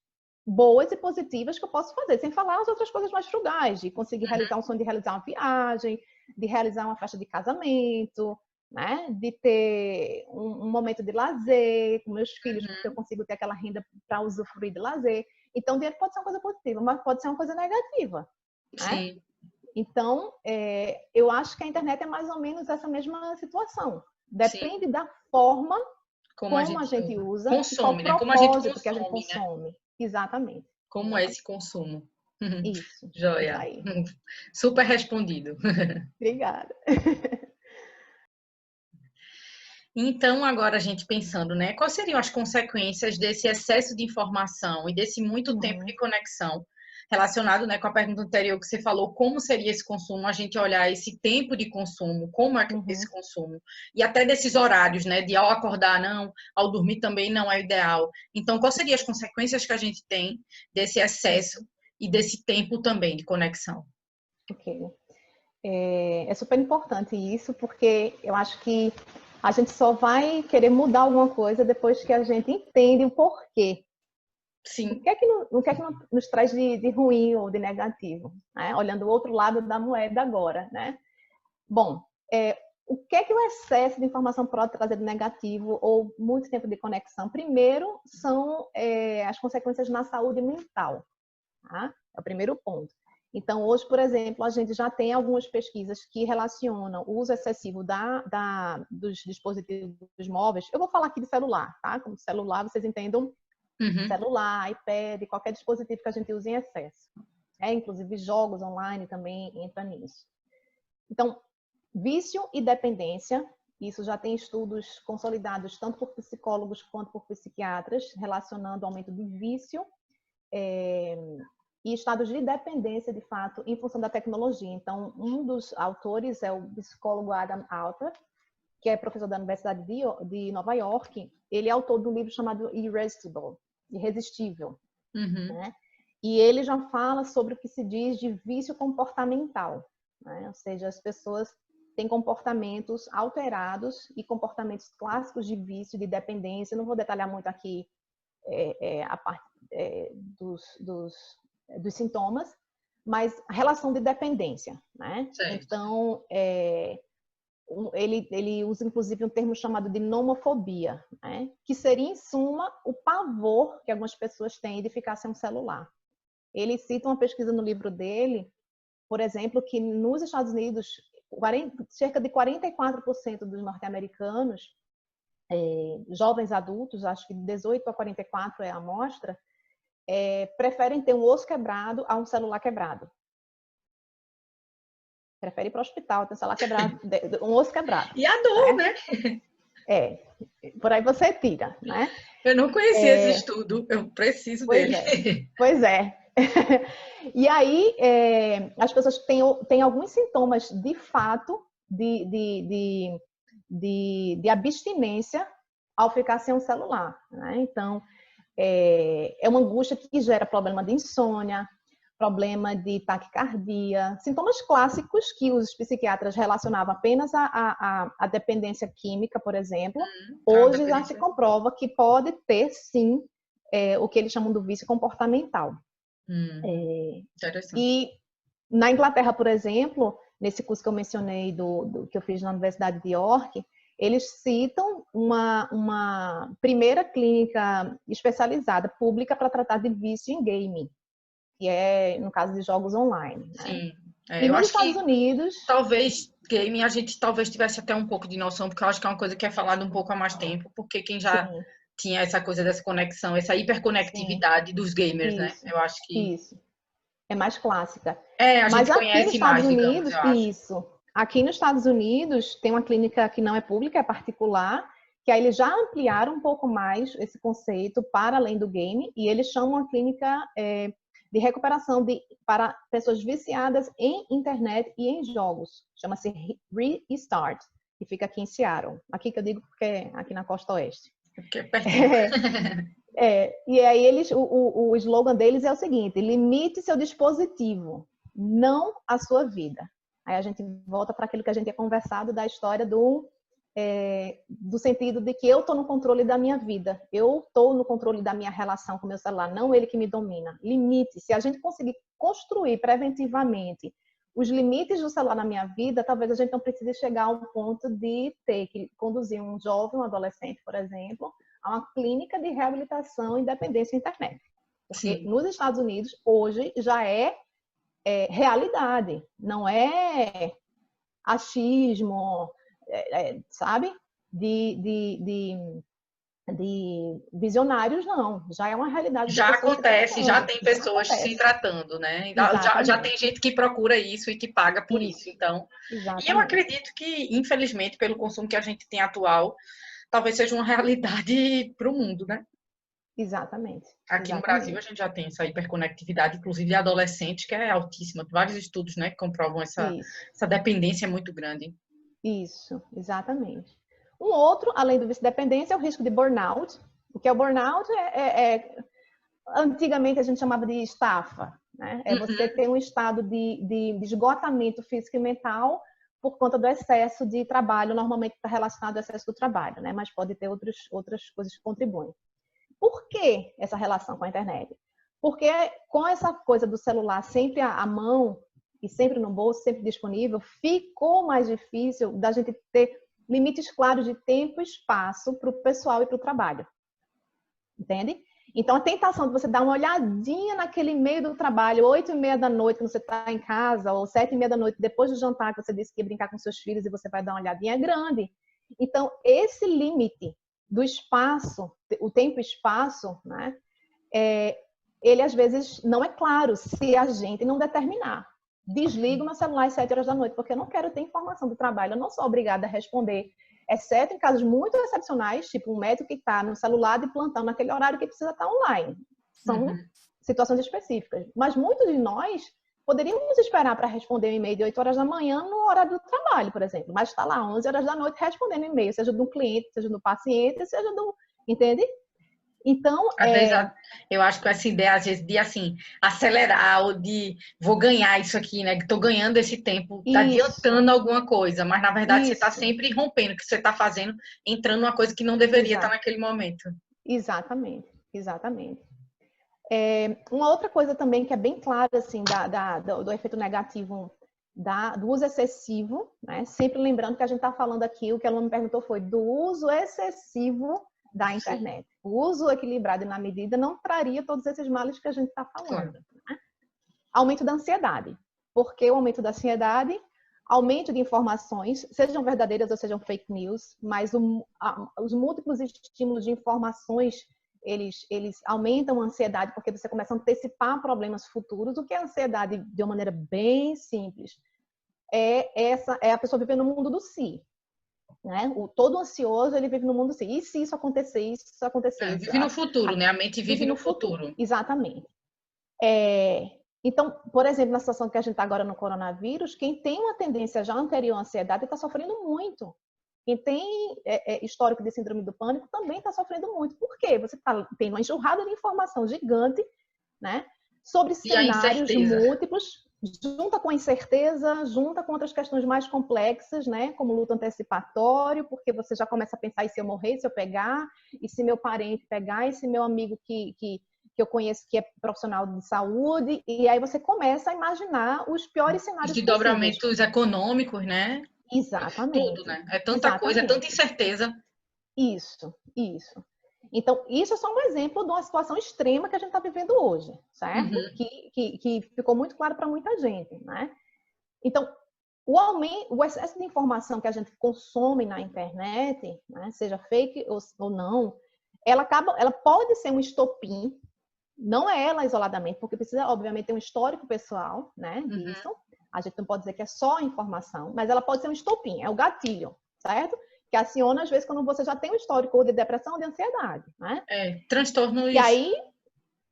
boas e positivas que eu posso fazer, sem falar as outras coisas mais frugais, de conseguir realizar um sonho de realizar uma viagem, de realizar uma festa de casamento, né? De ter um momento de lazer com meus filhos, porque eu consigo ter aquela renda para usufruir de lazer. Então, o dinheiro pode ser uma coisa positiva, mas pode ser uma coisa negativa, né? Sim. Então, eu acho que a internet é mais ou menos essa mesma situação. Depende da forma como a gente usa, consome, e qual propósito que a gente consome. Né? Exatamente. Como é esse consumo? Isso. Joia. Super respondido. Obrigada. Então, agora a gente pensando, né? Quais seriam as consequências desse excesso de informação e desse muito tempo de conexão relacionado, né, com a pergunta anterior que você falou, como seria esse consumo, a gente olhar esse tempo de consumo, como é esse consumo, e até desses horários, né, de ao acordar não, ao dormir também não é o ideal. Então, quais seriam as consequências que a gente tem desse excesso e desse tempo também de conexão? Ok. É super importante isso, porque eu acho que a gente só vai querer mudar alguma coisa depois que a gente entende o porquê. Sim. O que é que nos traz de ruim ou de negativo? Né? Olhando o outro lado da moeda agora, né? Bom, o que é que o excesso de informação pode trazer de negativo ou muito tempo de conexão? Primeiro, são as consequências na saúde mental. Tá? É o primeiro ponto. Então, hoje, por exemplo, a gente já tem algumas pesquisas que relacionam o uso excessivo dos dispositivos móveis. Eu vou falar aqui de celular, tá? Como celular, vocês entendam celular, iPad, qualquer dispositivo que a gente use em excesso. Inclusive, jogos online também entra nisso. Então, vício e dependência, isso já tem estudos consolidados tanto por psicólogos quanto por psiquiatras, relacionando o aumento de vício e estados de dependência, de fato, em função da tecnologia. Então, um dos autores é o psicólogo Adam Alter, que é professor da Universidade de Nova York. Ele é autor de um livro chamado Irresistível. Né? E ele já fala sobre o que se diz de vício comportamental. Né? Ou seja, as pessoas têm comportamentos alterados e comportamentos clássicos de vício, de dependência. Não vou detalhar muito aqui a parte dos sintomas, mas a relação de dependência, né? Então, ele usa inclusive um termo chamado de nomofobia, né? Que seria, em suma, o pavor que algumas pessoas têm de ficar sem um celular. Ele cita uma pesquisa no livro dele, por exemplo, que nos Estados Unidos, cerca de 44% dos norte-americanos, jovens adultos, acho que de 18 a 44 é a amostra, preferem ter um osso quebrado a um celular quebrado. Prefere ir para o hospital, ter um celular quebrado, um osso quebrado. E a dor, né? Por aí você tira, né? Eu não conhecia esse estudo, eu preciso dele. Pois é. E aí, as pessoas têm alguns sintomas, de fato, de abstinência ao ficar sem um celular, né? Então, é uma angústia que gera problema de insônia, problema de taquicardia, sintomas clássicos que os psiquiatras relacionavam apenas à dependência química, por exemplo. Hoje já se comprova que pode ter, sim, o que eles chamam do vício comportamental. E na Inglaterra, por exemplo, nesse curso que eu mencionei, que eu fiz na Universidade de York, eles citam uma primeira clínica especializada, pública, para tratar de vício em gaming, que é, no caso de jogos online. Né? Sim. E nos Estados Unidos... Talvez gaming a gente talvez tivesse até um pouco de noção, porque eu acho que é uma coisa que é falada um pouco há mais tempo, porque quem já tinha essa coisa dessa conexão, essa hiperconectividade dos gamers, né? Eu acho que... Isso. É mais clássica. A Mas gente aqui conhece nos Estados mais, Unidos, digamos, eu acho. isso. Aqui nos Estados Unidos tem uma clínica que não é pública, é particular, que aí eles já ampliaram um pouco mais esse conceito para além do game, e eles chamam a clínica de recuperação para pessoas viciadas em internet e em jogos. Chama-se Restart, que fica aqui em Seattle. Aqui que eu digo porque é aqui na costa oeste. Porque é pertinho. E aí o slogan deles é o seguinte: limite seu dispositivo, não a sua vida. Aí a gente volta para aquilo que a gente tinha conversado da história do sentido de que eu estou no controle da minha vida, eu estou no controle da minha relação com o meu celular, não ele que me domina. Limite. Se a gente conseguir construir preventivamente os limites do celular na minha vida, talvez a gente não precise chegar ao ponto de ter que conduzir um jovem, um adolescente, por exemplo, a uma clínica de reabilitação e dependência da internet. Porque nos Estados Unidos, hoje, já é realidade. Não é achismo, sabe? De visionários, não. Já é uma realidade. Já acontece, já tem pessoas se tratando, né? Já tem gente que procura isso e que paga por isso. Então, e eu acredito que, infelizmente, pelo consumo que a gente tem atual, talvez seja uma realidade para o mundo, né? Exatamente. Aqui no Brasil a gente já tem essa hiperconectividade, inclusive de adolescentes, que é altíssima. Vários estudos, né, que comprovam essa dependência muito grande. Isso, exatamente. Um outro, além do vício-dependência, é o risco de burnout. O que é o burnout antigamente a gente chamava de estafa, né? É você ter um estado de esgotamento físico e mental por conta do excesso de trabalho, normalmente está relacionado ao excesso do trabalho, né? Mas pode ter outras coisas que contribuem. Por que essa relação com a internet? Porque com essa coisa do celular sempre à mão e sempre no bolso, sempre disponível, ficou mais difícil da gente ter limites claros de tempo e espaço para o pessoal e para o trabalho. Entende? Então, a tentação de você dar uma olhadinha naquele e-mail do trabalho, 8h30 da noite, quando você está em casa, ou 7h30 da noite, depois do jantar, que você disse que ia brincar com seus filhos e você vai dar uma olhadinha, é grande. Então, esse limite do espaço, o tempo e espaço, né, ele às vezes não é claro se a gente não determinar. Desligo meu celular às 7h da noite, porque eu não quero ter informação do trabalho, eu não sou obrigada a responder, exceto em casos muito excepcionais, tipo um médico que está no celular de plantão naquele horário que precisa estar online. São situações específicas. Mas muitos de nós poderíamos esperar para responder um e-mail de 8h da manhã no horário do trabalho, por exemplo, mas está lá 11h da noite respondendo e-mail, seja do cliente, seja do paciente, seja do... Entende? Então, Às vezes, eu acho que essa ideia, às vezes, de, assim, acelerar ou de vou ganhar isso aqui, né? Que estou ganhando esse tempo, está adiantando alguma coisa, mas, na verdade, você está sempre rompendo o que você está fazendo, entrando numa coisa que não deveria estar naquele momento. Exatamente, exatamente. Uma outra coisa também que é bem clara, assim, do efeito negativo do uso excessivo, né? Sempre lembrando que a gente está falando aqui, o que a Luma me perguntou foi do uso excessivo da internet. O uso equilibrado e na medida não traria todos esses males que a gente está falando. Claro. Né? Aumento da ansiedade. Porque o aumento da ansiedade, aumento de informações, sejam verdadeiras ou sejam fake news, mas os múltiplos estímulos de informações, eles aumentam a ansiedade porque você começa a antecipar problemas futuros. O que é ansiedade, de uma maneira bem simples, é a pessoa viver no mundo do si. Né? Todo ansioso, ele vive no mundo assim. E se isso acontecer, isso acontecer? Vive no futuro, né? A mente vive no futuro. Exatamente. Então, por exemplo, na situação que a gente está agora no coronavírus, quem tem uma tendência já anterior à ansiedade está sofrendo muito. Quem tem histórico de síndrome do pânico também está sofrendo muito. Por quê? Você tem uma enxurrada de informação gigante, né? Sobre cenários múltiplos, junta com a incerteza, junta com outras questões mais complexas, né? Como luto antecipatório, porque você já começa a pensar, e se eu morrer, se eu pegar, e se meu parente pegar, e se meu amigo que eu conheço que é profissional de saúde, e aí você começa a imaginar os piores cenários possíveis. Desdobramentos econômicos, né? Exatamente. Tudo, né? É tanta coisa, é tanta incerteza. Isso. Então, isso é só um exemplo de uma situação extrema que a gente está vivendo hoje, certo? Que ficou muito claro para muita gente, né? Então, o excesso de informação que a gente consome na internet, né, seja fake ou não, ela pode ser um estopim, não é ela isoladamente, porque precisa, obviamente, ter um histórico pessoal, né, disso. A gente não pode dizer que é só informação, mas ela pode ser um estopim, é o gatilho, certo? Que aciona, às vezes, quando você já tem um histórico de depressão ou de ansiedade, né? Transtornos... E aí...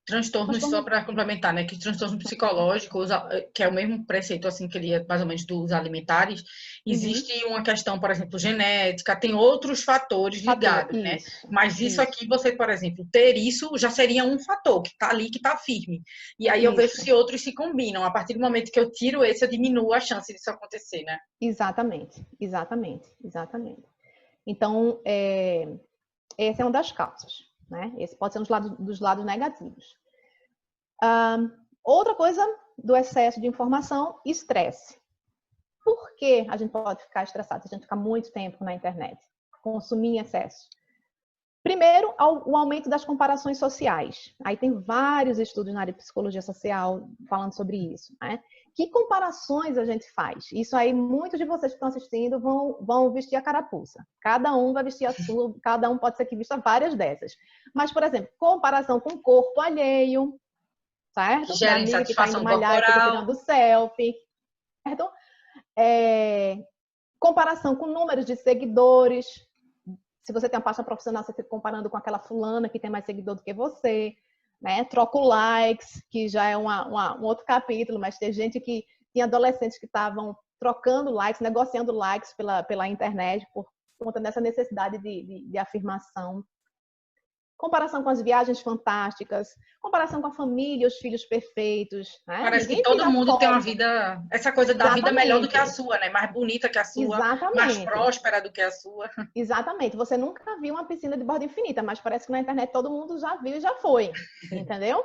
Transtornos, só para complementar, né? Que transtornos psicológicos, que é o mesmo preceito, assim, que ele é mais ou menos dos alimentares, existe uma questão, por exemplo, genética, tem outros fatores ligados, né? Mas isso aqui, você, por exemplo, ter isso já seria um fator que está ali, que está firme. E aí eu vejo se outros se combinam. A partir do momento que eu tiro esse, eu diminuo a chance disso acontecer, né? Exatamente. Então, essa é uma das causas, né? Esse pode ser um dos lados negativos. Outra coisa do excesso de informação, estresse. Por que a gente pode ficar estressado se a gente ficar muito tempo na internet? Consumir em excesso. Primeiro, o aumento das comparações sociais. Aí tem vários estudos na área de psicologia social falando sobre isso, né? Que comparações a gente faz? Isso aí, muitos de vocês que estão assistindo vão vestir a carapuça. Cada um vai vestir a sua, cada um pode ser que vista várias dessas. Mas, por exemplo, comparação com o corpo alheio, certo? Gera insatisfação corporal. Que tá tirando selfie, certo? Comparação com números de seguidores. Se você tem uma página profissional, você fica comparando com aquela fulana que tem mais seguidor do que você, né? Troca o likes, que já é um outro capítulo, mas tem gente que tinha adolescentes que estavam trocando likes, negociando likes pela internet por conta dessa necessidade de afirmação. comparação com as viagens fantásticas, comparação com a família, os filhos perfeitos, né? Parece que Ninguém todo tira mundo tem uma foto. vida, essa coisa da vida melhor do que a Exatamente. sua, né? Mais bonita que a sua, mais Exatamente. próspera do que a sua. Exatamente. Você nunca viu uma piscina de borda infinita, mas parece que na internet todo mundo já viu e já foi. Entendeu?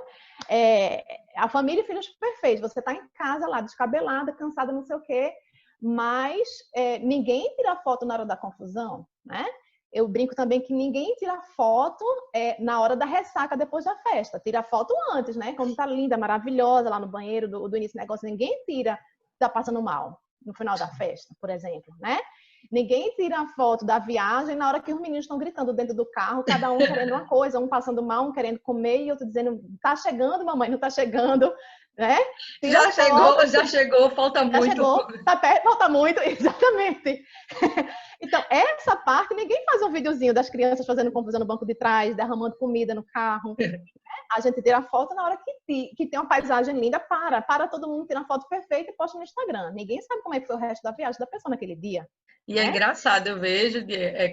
A família e filhos perfeitos. Você está em casa lá, descabelada, cansada, não sei o quê, mas ninguém tira foto na hora da confusão, né? Eu brinco também que ninguém tira foto na hora da ressaca depois da festa. Tira foto antes, né? Quando tá linda, maravilhosa lá no banheiro do início do negócio. Ninguém tira tá passando mal no final da festa, por exemplo, né? Ninguém tira a foto da viagem na hora que os meninos estão gritando dentro do carro, cada um querendo uma coisa, um passando mal, um querendo comer e outro dizendo, tá chegando, mamãe, não tá chegando, né? Já chegou, falta Já muito. chegou, tá perto, falta muito, exatamente. Então, essa parte, ninguém faz um videozinho das crianças fazendo confusão no banco de trás, derramando comida no carro. A gente tira foto na hora que tem uma paisagem linda, para todo mundo, tira uma foto perfeita e posta no Instagram. Ninguém sabe como é que foi o resto da viagem da pessoa naquele dia. E é engraçado, eu vejo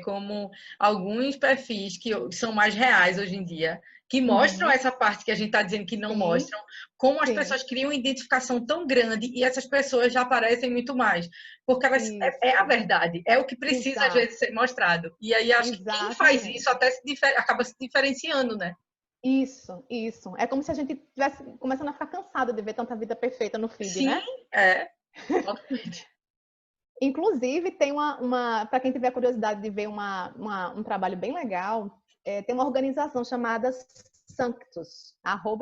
como alguns perfis que são mais reais hoje em dia, que mostram essa parte que a gente está dizendo que não mostram, como as pessoas criam uma identificação tão grande e essas pessoas já aparecem muito mais. Porque elas, é a verdade, é o que precisa às vezes ser mostrado. E aí acho que quem faz isso até acaba se diferenciando, né? Isso. É como se a gente estivesse começando a ficar cansado de ver tanta vida perfeita no feed, Sim, né? totalmente. Inclusive, tem para quem tiver curiosidade de ver um trabalho bem legal, tem uma organização chamada Sanctus,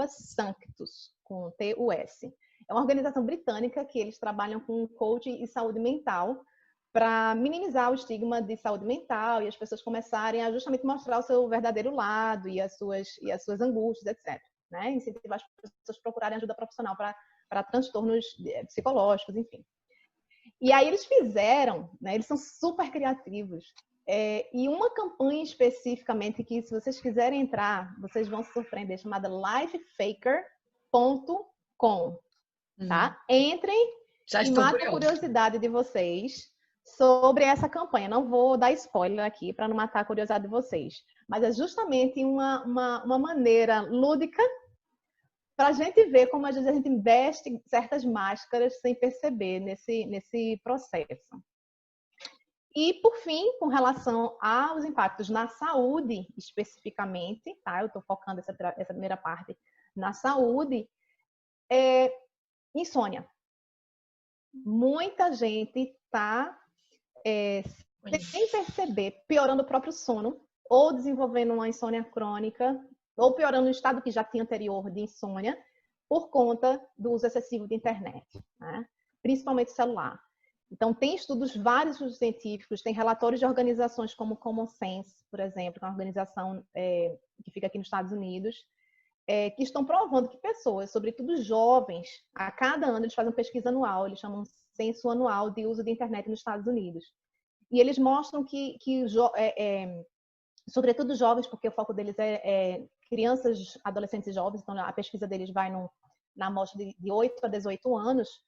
@Sanctus, com TUS. É uma organização britânica que eles trabalham com coaching e saúde mental para minimizar o estigma de saúde mental e as pessoas começarem a justamente mostrar o seu verdadeiro lado e as suas angústias, etc. Né? Incentivar as pessoas a procurarem ajuda profissional para transtornos psicológicos, enfim. E aí eles fizeram, né, eles são super criativos, e uma campanha especificamente que, se vocês quiserem entrar, vocês vão se surpreender, chamada lifefaker.com, tá? Entrem e matem a curiosidade de vocês sobre essa campanha. Não vou dar spoiler aqui para não matar a curiosidade de vocês, mas é justamente uma maneira lúdica para a gente ver como às vezes a gente investe certas máscaras sem perceber nesse processo. E, por fim, com relação aos impactos na saúde, especificamente, tá? Eu estou focando essa primeira parte na saúde, insônia. Muita gente está, sem perceber, piorando o próprio sono, ou desenvolvendo uma insônia crônica, ou piorando o estado que já tinha anterior de insônia, por conta do uso excessivo de internet, né? Principalmente celular. Então, tem vários estudos científicos, tem relatórios de organizações como Common Sense, por exemplo, que é uma organização que fica aqui nos Estados Unidos, que estão provando que pessoas, sobretudo jovens, a cada ano eles fazem uma pesquisa anual, eles chamam censo anual de uso de internet nos Estados Unidos. E eles mostram que sobretudo jovens, porque o foco deles é crianças, adolescentes e jovens, então a pesquisa deles vai na amostra de 8 a 18 anos,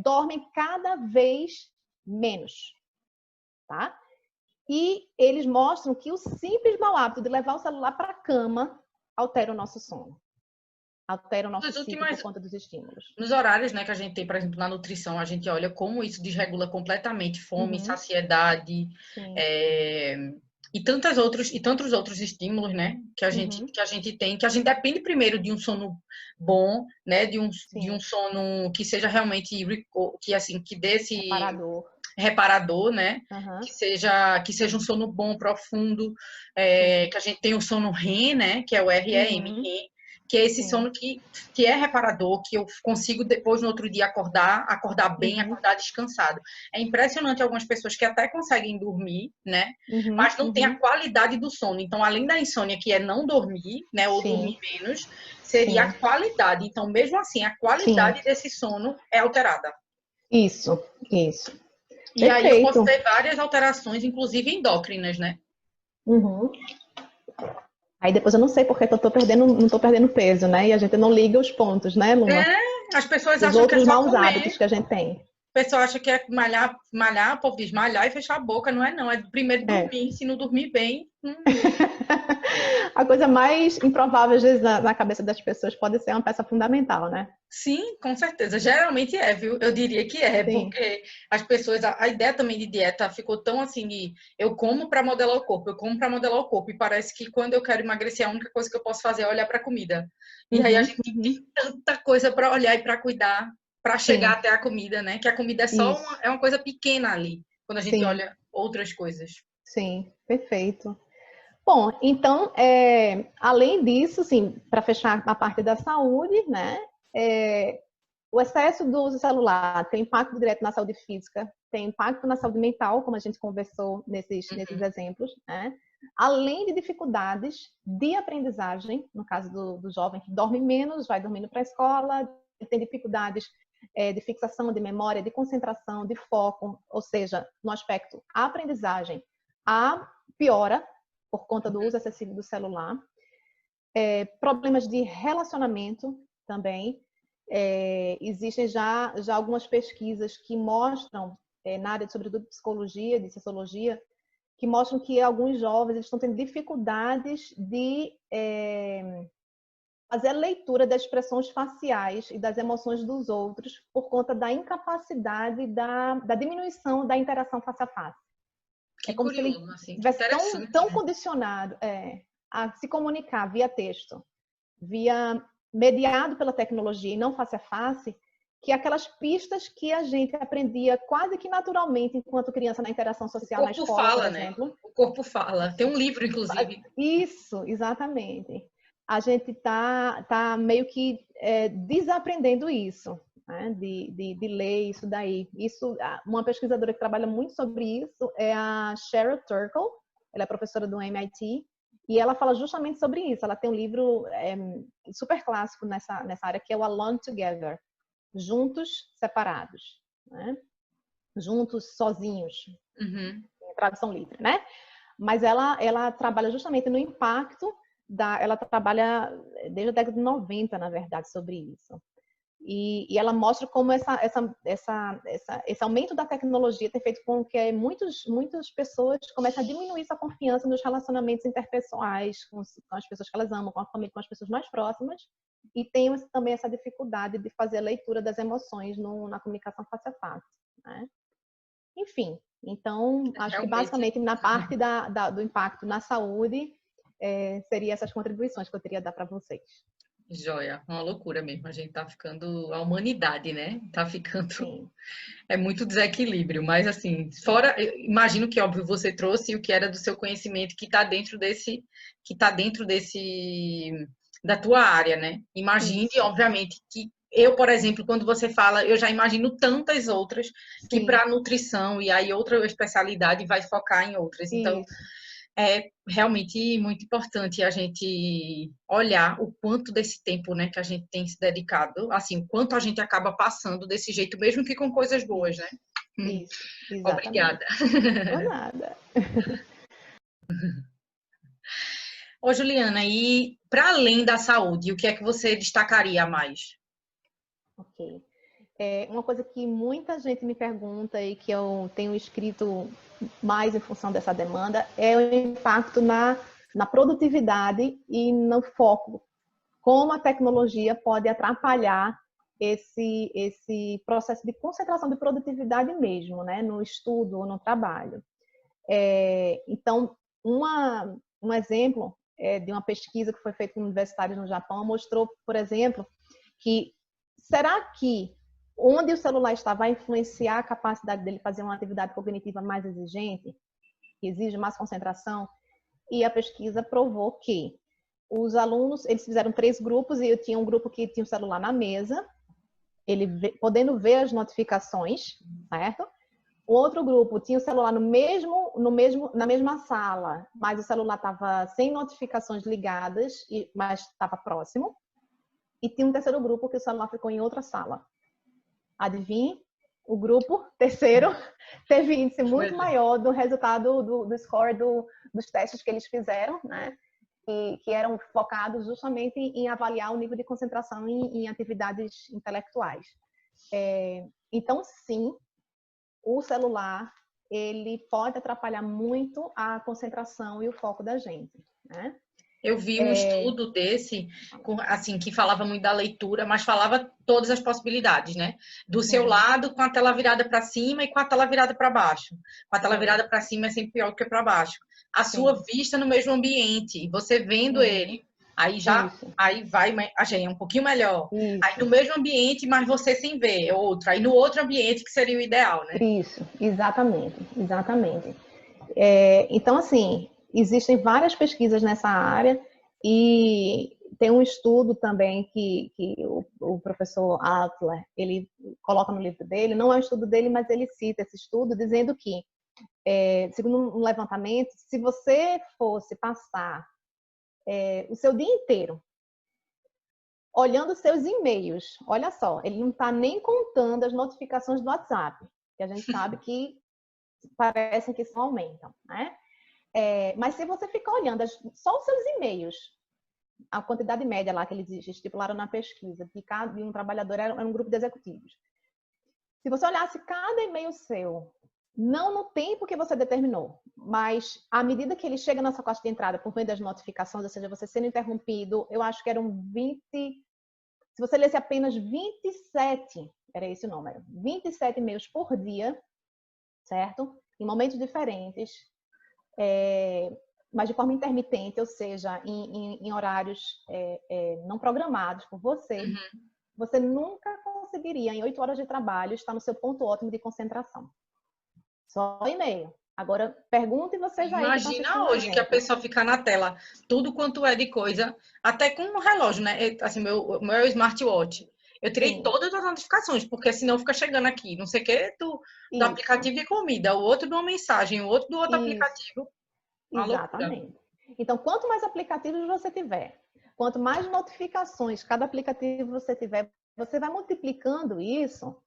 dormem cada vez menos, tá? E eles mostram que o simples mau hábito de levar o celular para a cama altera o nosso sono, altera o nosso ciclo por conta dos estímulos. Nos horários, né, que a gente tem, por exemplo, na nutrição, a gente olha como isso desregula completamente fome, saciedade, e tantos outros estímulos, né, que a gente tem, que a gente depende primeiro de um sono bom, né, de um sono que seja realmente que dê esse reparador, né, que seja um sono bom, profundo, que a gente tem o sono REM, né, que é o REM, que é esse sono que é reparador, que eu consigo depois no outro dia acordar bem, acordar descansado. É impressionante algumas pessoas que até conseguem dormir, né? Mas não tem a qualidade do sono. Então, além da insônia, que é não dormir, né? Ou dormir menos, seria a qualidade. Então, mesmo assim, a qualidade desse sono é alterada. Isso. E Perfeito. Aí eu posso ter várias alterações, inclusive endócrinas, né? Aí depois eu não sei porque eu não tô perdendo peso, né? E a gente não liga os pontos, né, Luma? As pessoas os acham outros que é só maus hábitos que a gente tem. O pessoal acha que é malhar, o povo diz malhar e fechar a boca, não é não. É primeiro É. dormir, se não dormir bem. A coisa mais improvável, às vezes, na cabeça das pessoas pode ser uma peça fundamental, né? Sim, com certeza. Geralmente é, viu? Eu diria que é, Sim. porque as pessoas, a ideia também de dieta ficou tão assim de eu como para modelar o corpo, eu como para modelar o corpo, e parece que quando eu quero emagrecer, a única coisa que eu posso fazer é olhar para a comida. E aí a Uhum, gente tem uhum. tanta coisa para olhar e para cuidar, para chegar Sim, até a comida, né? Que a comida é só isso. é uma coisa pequena ali, quando a gente Sim, olha outras coisas. sim, perfeito. Bom, então, além disso, sim, para fechar a parte da saúde, né? O excesso do uso celular tem impacto direto na saúde física, tem impacto na saúde mental, como a gente conversou nesses Uhum. exemplos, né? Além de dificuldades de aprendizagem, no caso do jovem que dorme menos, vai dormindo para a escola, tem dificuldades de fixação, de memória, de concentração, de foco, ou seja, no aspecto aprendizagem, a piora por conta do uso excessivo do celular. Problemas de relacionamento também. Existem já algumas pesquisas que mostram, na área, sobretudo de psicologia, de sociologia, que mostram que alguns jovens estão tendo dificuldades de fazer a leitura das expressões faciais e das emoções dos outros por conta da incapacidade da diminuição da interação face a face. É Que como se ele curioso, assim, que estivesse interessante, tão né? condicionado a se comunicar via texto, via mediado pela tecnologia e não face a face, que aquelas pistas que a gente aprendia quase que naturalmente enquanto criança na interação O social na corpo escola, por fala, né? exemplo. O corpo fala. Tem um livro, inclusive. Isso, exatamente. A gente tá meio que desaprendendo isso, né? De ler isso daí. Isso, uma pesquisadora que trabalha muito sobre isso é a Sheryl Turkle. Ela é professora do MIT e ela fala justamente sobre isso. Ela tem um livro super clássico nessa área que é o Alone Together, juntos separados, né? Juntos sozinhos, Uhum. em tradução livre, né? Mas ela trabalha justamente no impacto ela trabalha desde a década de 90, na verdade, sobre isso. E ela mostra como esse aumento da tecnologia tem feito com que muitas pessoas comecem a diminuir sua confiança nos relacionamentos interpessoais, com as pessoas que elas amam, com a família, com as pessoas mais próximas, e tenham também essa dificuldade de fazer a leitura das emoções na comunicação face a face, né? Enfim, então, acho que Realmente, basicamente na parte do impacto na saúde, seria essas contribuições que eu teria a dar para vocês. joia, uma loucura mesmo. A gente tá ficando, a humanidade, né? Tá ficando, Sim, é muito desequilíbrio, mas assim, fora, eu imagino que óbvio você trouxe o que era do seu conhecimento que tá dentro desse da tua área, né? Imagine, isso, obviamente, que eu, por exemplo, quando você fala, eu já imagino tantas outras que sim, para nutrição e aí outra especialidade vai focar em outras. Então, isso, é realmente muito importante a gente olhar o quanto desse tempo, né, que a gente tem se dedicado, assim, o quanto a gente acaba passando desse jeito, mesmo que com coisas boas, né? isso, isso, exatamente. Obrigada. Ou nada. Ô, Juliana, e para além da saúde, o que é que você destacaria mais? Ok. Uma coisa que muita gente me pergunta e que eu tenho escrito mais em função dessa demanda é o impacto na produtividade e no foco. Como a tecnologia pode atrapalhar esse processo de concentração de produtividade mesmo, né? No estudo ou no trabalho. Então, um exemplo de uma pesquisa que foi feita com universitários no Japão mostrou, por exemplo, que será que onde o celular está vai influenciar a capacidade dele fazer uma atividade cognitiva mais exigente, que exige mais concentração? E a pesquisa provou que os alunos, eles fizeram 3 grupos e eu tinha um grupo que tinha o celular na mesa, podendo ver as notificações, certo? O outro grupo tinha o celular na mesma sala, mas o celular estava sem notificações ligadas, mas estava próximo. E tinha um terceiro grupo que o celular ficou em outra sala. Adivinhe? O grupo terceiro teve índice muito maior do resultado do score dos testes que eles fizeram, né? Que eram focados justamente em avaliar o nível de concentração em atividades intelectuais. Então, sim, o celular, ele pode atrapalhar muito a concentração e o foco da gente, né? Eu vi um estudo desse, assim, que falava muito da leitura, mas falava todas as possibilidades, né? Do seu lado, com a tela virada para cima e com a tela virada para baixo. Com a tela virada para cima é sempre pior do que para baixo. A sua vista no mesmo ambiente, você vendo ele, aí vai, achei um pouquinho melhor. Aí no mesmo ambiente, mas você sem ver, outro. Aí no outro ambiente que seria o ideal, né? Isso, exatamente, exatamente. Então, assim, existem várias pesquisas nessa área e tem um estudo também que o professor Adler, ele coloca no livro dele, não é um estudo dele, mas ele cita esse estudo dizendo que, segundo um levantamento, se você fosse passar o seu dia inteiro olhando seus e-mails, olha só, ele não está nem contando as notificações do WhatsApp, que a gente sabe que parecem que só aumentam, né? Mas se você ficar olhando só os seus e-mails, a quantidade média lá que eles estipularam na pesquisa, de um trabalhador era um grupo de executivos. Se você olhasse cada e-mail seu, não no tempo que você determinou, mas à medida que ele chega na sua caixa de entrada por meio das notificações, ou seja, você sendo interrompido, eu acho que eram 20... Se você lesse apenas 27, era esse o número, 27 e-mails por dia, certo? Em momentos diferentes, mas de forma intermitente, ou seja, em horários não programados por você, você nunca conseguiria, em 8 horas de trabalho, estar no seu ponto ótimo de concentração. Só e-mail. Agora, perguntem vocês aí. Imagina hoje que a pessoa fica na tela, tudo quanto é de coisa, até com um relógio, né? Assim, meu smartwatch. Eu tirei todas as notificações, porque senão fica chegando aqui, não sei o que, do aplicativo de comida, o outro de uma mensagem, o outro do outro aplicativo. Uma Exatamente. loucura. Então, quanto mais aplicativos você tiver, quanto mais notificações cada aplicativo você tiver, você vai multiplicando isso,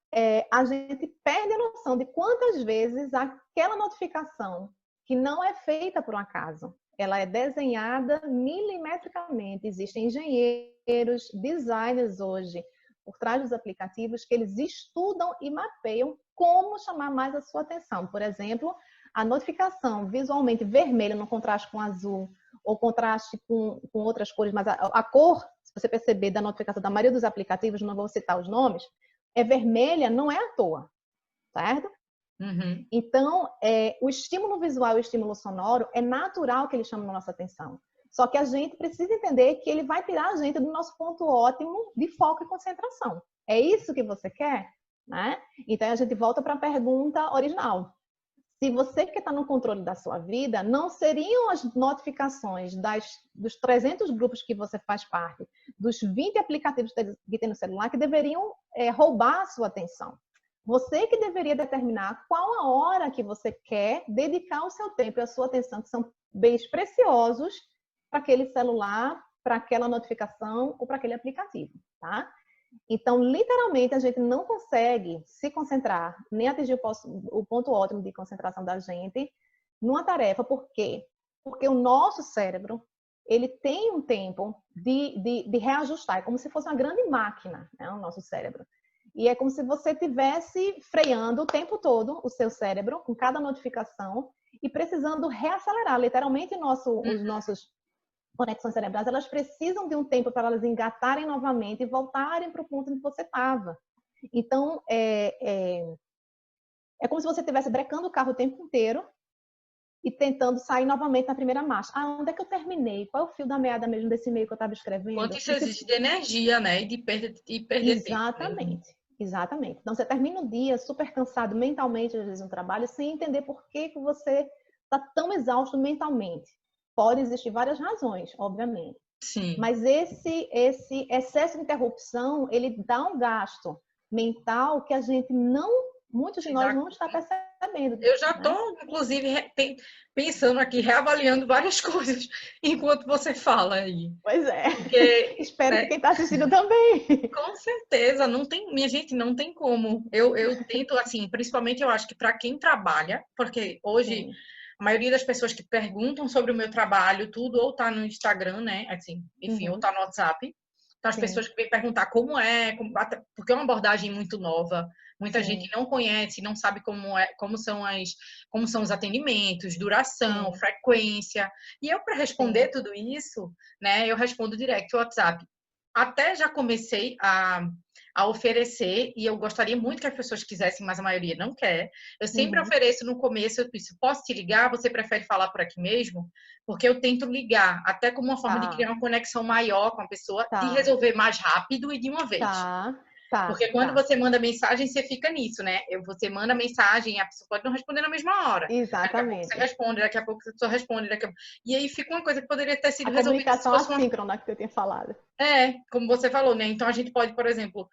a gente perde a noção de quantas vezes aquela notificação, que não é feita por um acaso, ela é desenhada milimetricamente. Existem engenheiros, designers hoje, por trás dos aplicativos, que eles estudam e mapeiam como chamar mais a sua atenção. Por exemplo, a notificação visualmente vermelha no contraste com azul, ou contraste com outras cores, mas a cor, se você perceber, da notificação da maioria dos aplicativos, não vou citar os nomes, é vermelha, não é à toa, certo? Então, o estímulo visual e o estímulo sonoro é natural que ele chame a nossa atenção. Só que a gente precisa entender que ele vai tirar a gente do nosso ponto ótimo de foco e concentração. É isso que você quer? Né? Então, a gente volta para a pergunta original. Se você quer estar no controle da sua vida, não seriam as notificações dos 300 grupos que você faz parte, dos 20 aplicativos que tem no celular, que deveriam roubar a sua atenção. Você que deveria determinar qual a hora que você quer dedicar o seu tempo e a sua atenção, que são bens preciosos, para aquele celular, para aquela notificação ou para aquele aplicativo, tá? Então, literalmente, a gente não consegue se concentrar, nem atingir o ponto ótimo de concentração da gente numa tarefa. Por quê? Porque o nosso cérebro, ele tem um tempo de reajustar. É como se fosse uma grande máquina, né, o nosso cérebro. E é como se você estivesse freando o tempo todo o seu cérebro, com cada notificação, e precisando reacelerar. Literalmente, os nossos conexões cerebrais, elas precisam de um tempo para elas engatarem novamente e voltarem para o ponto onde você estava. Então, é como se você estivesse brecando o carro o tempo inteiro e tentando sair novamente na primeira marcha. Onde é que eu terminei? Qual é o fio da meada mesmo desse e-mail que eu estava escrevendo? Quanto isso exige de energia, né? E de perder Exatamente. tempo mesmo. Exatamente. Então, você termina o dia super cansado mentalmente, às vezes, no trabalho, sem entender por que você está tão exausto mentalmente. Pode existir várias razões, obviamente. Sim. Mas esse excesso de interrupção, ele dá um gasto mental que a gente muitos de nós não está percebendo. Eu já estou, inclusive, pensando aqui, reavaliando várias coisas enquanto você fala aí. Pois é. Porque, espero que quem está assistindo também. Com certeza, não tem, minha gente, não tem como. Eu tento, assim, principalmente eu acho que para quem trabalha, porque hoje a maioria das pessoas que perguntam sobre o meu trabalho, tudo ou tá no Instagram, né? Assim, enfim, ou tá no WhatsApp. Então, as sim, pessoas que vêm perguntar porque é uma abordagem muito nova, muita gente sim, não conhece, não sabe como são os atendimentos, duração, sim. frequência. E eu, para responder Sim. tudo isso, né, eu respondo direct WhatsApp. Até já comecei a oferecer, e eu gostaria muito que as pessoas quisessem, mas a maioria não quer. Eu sempre Uhum. ofereço no começo, eu disse, posso te ligar? Você prefere falar por aqui mesmo? Porque eu tento ligar, até como uma forma de criar Tá, uma conexão maior com a pessoa, de tá, resolver mais rápido e de uma vez. tá, tá, Porque quando tá. você manda mensagem, você fica nisso, né? Você manda mensagem, a pessoa pode não responder na mesma hora. Daqui a pouco você Exatamente. responde, daqui a pouco a pessoa responde, E aí fica uma coisa que poderia ter A sido resolvida se comunicação fosse uma. assíncrona que eu tinha falado. Como você falou, né? Então a gente pode, por exemplo,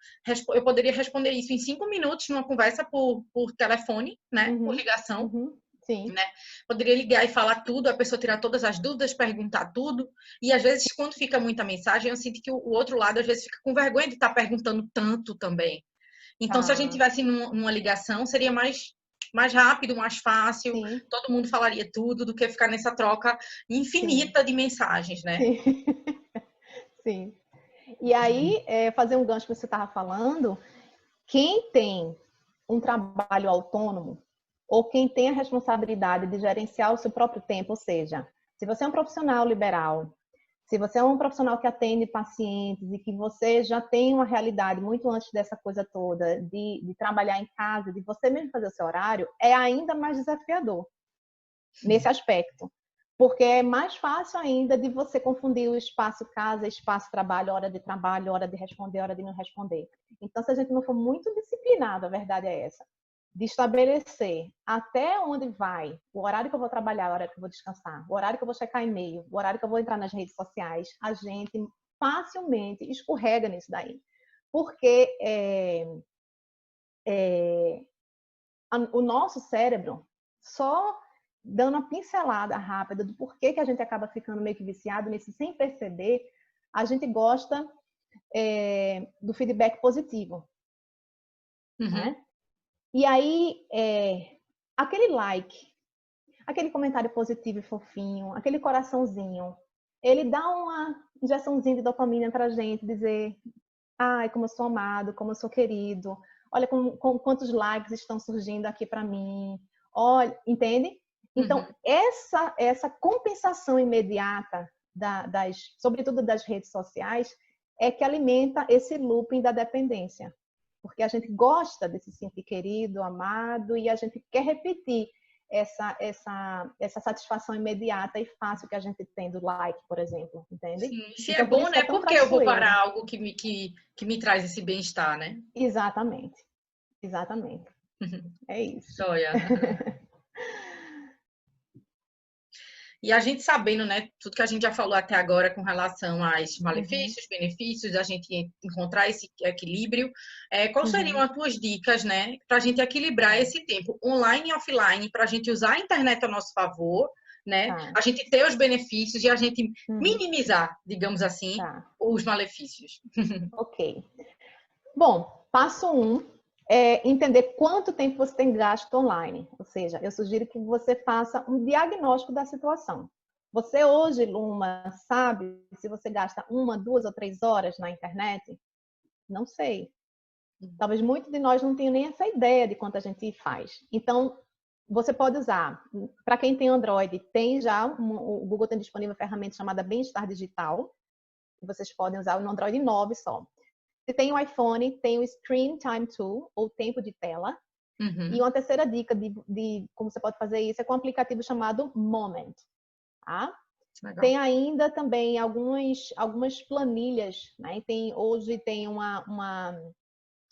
eu poderia responder isso em 5 minutos numa conversa por telefone, né? Por Uhum, ligação, uhum, sim, né? Poderia ligar e falar tudo, a pessoa tirar todas as dúvidas, perguntar tudo. E às vezes, quando fica muita mensagem, eu sinto que o outro lado às vezes fica com vergonha de estar perguntando tanto também. Então, se a gente tá, tivesse numa ligação, seria mais rápido, mais fácil, sim, todo mundo falaria tudo do que ficar nessa troca sim, infinita de mensagens, né? sim, sim. E aí, fazer um gancho que você estava falando, quem tem um trabalho autônomo ou quem tem a responsabilidade de gerenciar o seu próprio tempo, ou seja, se você é um profissional liberal, se você é um profissional que atende pacientes e que você já tem uma realidade muito antes dessa coisa toda de trabalhar em casa, de você mesmo fazer o seu horário, é ainda mais desafiador nesse aspecto. Porque é mais fácil ainda de você confundir o espaço casa, espaço trabalho, hora de responder, hora de não responder. Então, se a gente não for muito disciplinado, a verdade é essa, de estabelecer até onde vai o horário que eu vou trabalhar, o horário que eu vou descansar, o horário que eu vou checar e-mail, o horário que eu vou entrar nas redes sociais, a gente facilmente escorrega nisso daí. Porque o nosso cérebro, só dando uma pincelada rápida do porquê que a gente acaba ficando meio que viciado nisso sem perceber, a gente gosta do feedback positivo, Uhum. né? E aí, aquele like, aquele comentário positivo e fofinho, aquele coraçãozinho, ele dá uma injeçãozinha de dopamina pra gente dizer, ai, como eu sou amado, como eu sou querido, olha com quantos likes estão surgindo aqui para mim, olha, entende? Então, Uhum. essa compensação imediata sobretudo das redes sociais, é que alimenta esse looping da dependência. Porque a gente gosta de se sentir querido, amado, e a gente quer repetir essa satisfação imediata e fácil que a gente tem do like, por exemplo, entende? Sim. Se é Então, por bom, isso que é né? tão Por que eu vou parar traiçoeiro. algo que me traz esse bem-estar, né? Exatamente, exatamente. É isso. Joia. E a gente sabendo, né, tudo que a gente já falou até agora com relação aos Uhum, malefícios, benefícios, a gente encontrar esse equilíbrio, quais seriam uhum, as tuas dicas, né, para a gente equilibrar tá, esse tempo online e offline, para a gente usar a internet a nosso favor, né, tá, a gente ter os benefícios e a gente uhum, minimizar, digamos assim, tá, os malefícios. ok. Bom, passo é entender quanto tempo você tem gasto online. Ou seja, eu sugiro que você faça um diagnóstico da situação. Você hoje, Luma, sabe se você gasta 1, 2 ou 3 horas na internet? Não sei. Talvez muitos de nós não tenham nem essa ideia de quanto a gente faz. Então, você pode usar. Para quem tem Android, tem já, o Google tem disponível uma ferramenta chamada Bem-Estar Digital, que vocês podem usar no Android 9 só. Se tem o iPhone, tem o Screen Time Tool, ou tempo de tela. E Uhum. uma terceira dica de como você pode fazer isso é com um aplicativo chamado Moment. Tá? Legal. Tem ainda também algumas planilhas, né? Hoje tem uma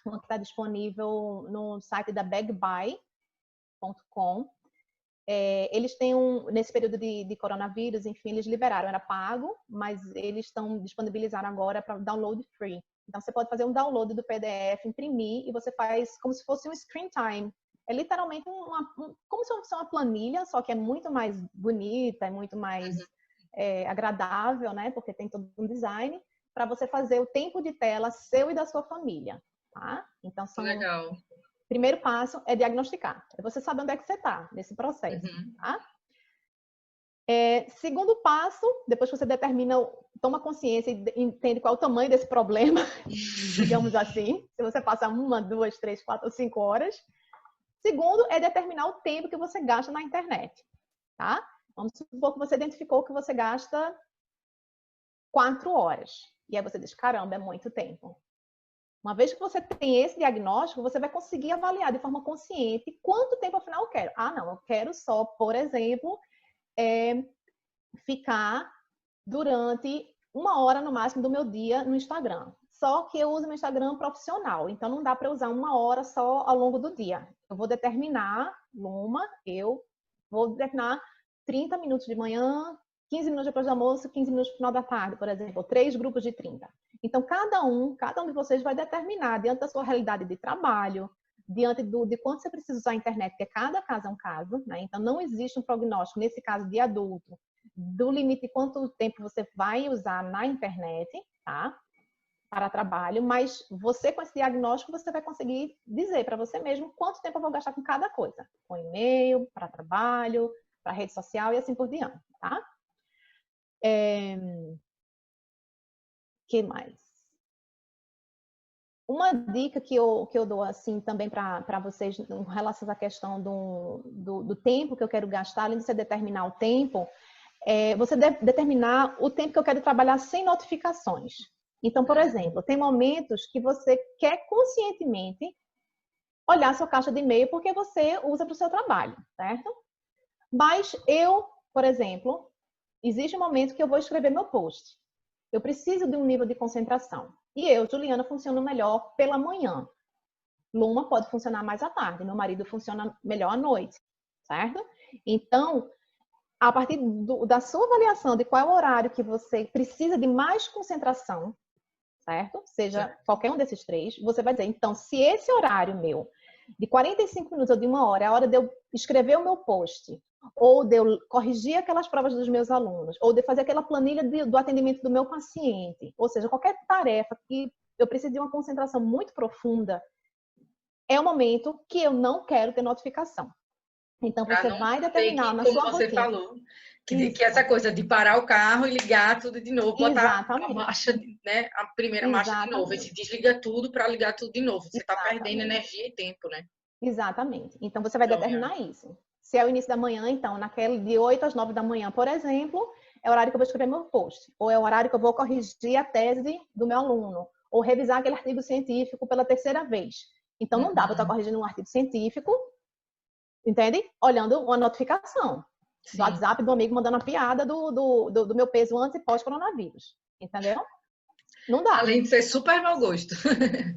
que está disponível no site da bagbuy.com. Eles têm nesse período de coronavírus, enfim, eles liberaram, era pago, mas eles estão disponibilizaram agora para download free. Então você pode fazer um download do PDF, imprimir e você faz como se fosse um screen time. É literalmente como se fosse uma planilha, só que é muito mais bonita, é muito mais agradável, né? Porque tem todo um design para você fazer o tempo de tela seu e da sua família, tá? Então Legal. primeiro passo é diagnosticar. É você saber onde é que você está nesse processo, Uhum. tá? Segundo passo, depois que você determina, toma consciência e entende qual é o tamanho desse problema, digamos assim, se você passa 1, 2, 3, 4 ou 5 horas. Segundo, é determinar o tempo que você gasta na internet, tá? Vamos supor que você identificou que você gasta 4 horas. E aí você diz, caramba, é muito tempo. Uma vez que você tem esse diagnóstico, você vai conseguir avaliar de forma consciente quanto tempo afinal eu quero. Ah, não, eu quero só, por exemplo, ficar durante 1 hora no máximo do meu dia no Instagram. Só que eu uso meu Instagram profissional, então não dá para usar 1 hora só ao longo do dia. Eu vou determinar, eu vou determinar 30 minutos de manhã, 15 minutos depois do almoço, 15 minutos no final da tarde, por exemplo, 3 grupos de 30. Então, cada um de vocês vai determinar, diante da sua realidade de trabalho, diante de quanto você precisa usar a internet, porque cada caso é um caso, né? Então, não existe um prognóstico, nesse caso de adulto, do limite de quanto tempo você vai usar na internet, tá? Para trabalho, mas você com esse diagnóstico, você vai conseguir dizer para você mesmo quanto tempo eu vou gastar com cada coisa. Com e-mail, para trabalho, para rede social e assim por diante, tá? Que mais? Uma dica que eu dou assim também para vocês em relação à questão do tempo que eu quero gastar, além de você determinar o tempo, você deve determinar o tempo que eu quero trabalhar sem notificações. Então, por exemplo, tem momentos que você quer conscientemente olhar sua caixa de e-mail porque você usa para o seu trabalho, certo? Mas por exemplo, existe um momento que eu vou escrever meu post. Eu preciso de um nível de concentração. E eu, Juliana, funciono melhor pela manhã. Luma pode funcionar mais à tarde. Meu marido funciona melhor à noite, certo? Então, a partir da sua avaliação de qual é o horário que você precisa de mais concentração, certo? Seja qualquer um desses 3, você vai dizer, então, se esse horário meu, de 45 minutos ou de 1 hora, é a hora de eu escrever o meu post, ou de eu corrigir aquelas provas dos meus alunos, ou de fazer aquela planilha do atendimento do meu paciente, ou seja, qualquer tarefa que eu preciso de uma concentração muito profunda, é o momento que eu não quero ter notificação. Então, você vai determinar na sua rotina. Como você falou, que essa coisa de parar o carro e ligar tudo de novo, botar a marcha, né, a primeira marcha de novo, esse desliga tudo para ligar tudo de novo. Você está perdendo energia e tempo, né? Exatamente. Então, você vai determinar isso. Se é o início da manhã, então, naquele de 8 às 9 da manhã, por exemplo, é o horário que eu vou escrever meu post. Ou é o horário que eu vou corrigir a tese do meu aluno. Ou revisar aquele artigo científico pela 3ª vez. Então, não dá para eu estar corrigindo um artigo científico, entende? Olhando uma notificação do WhatsApp do amigo mandando a piada do meu peso antes e pós-coronavírus. Entendeu? Não dá. Além de ser super mau gosto.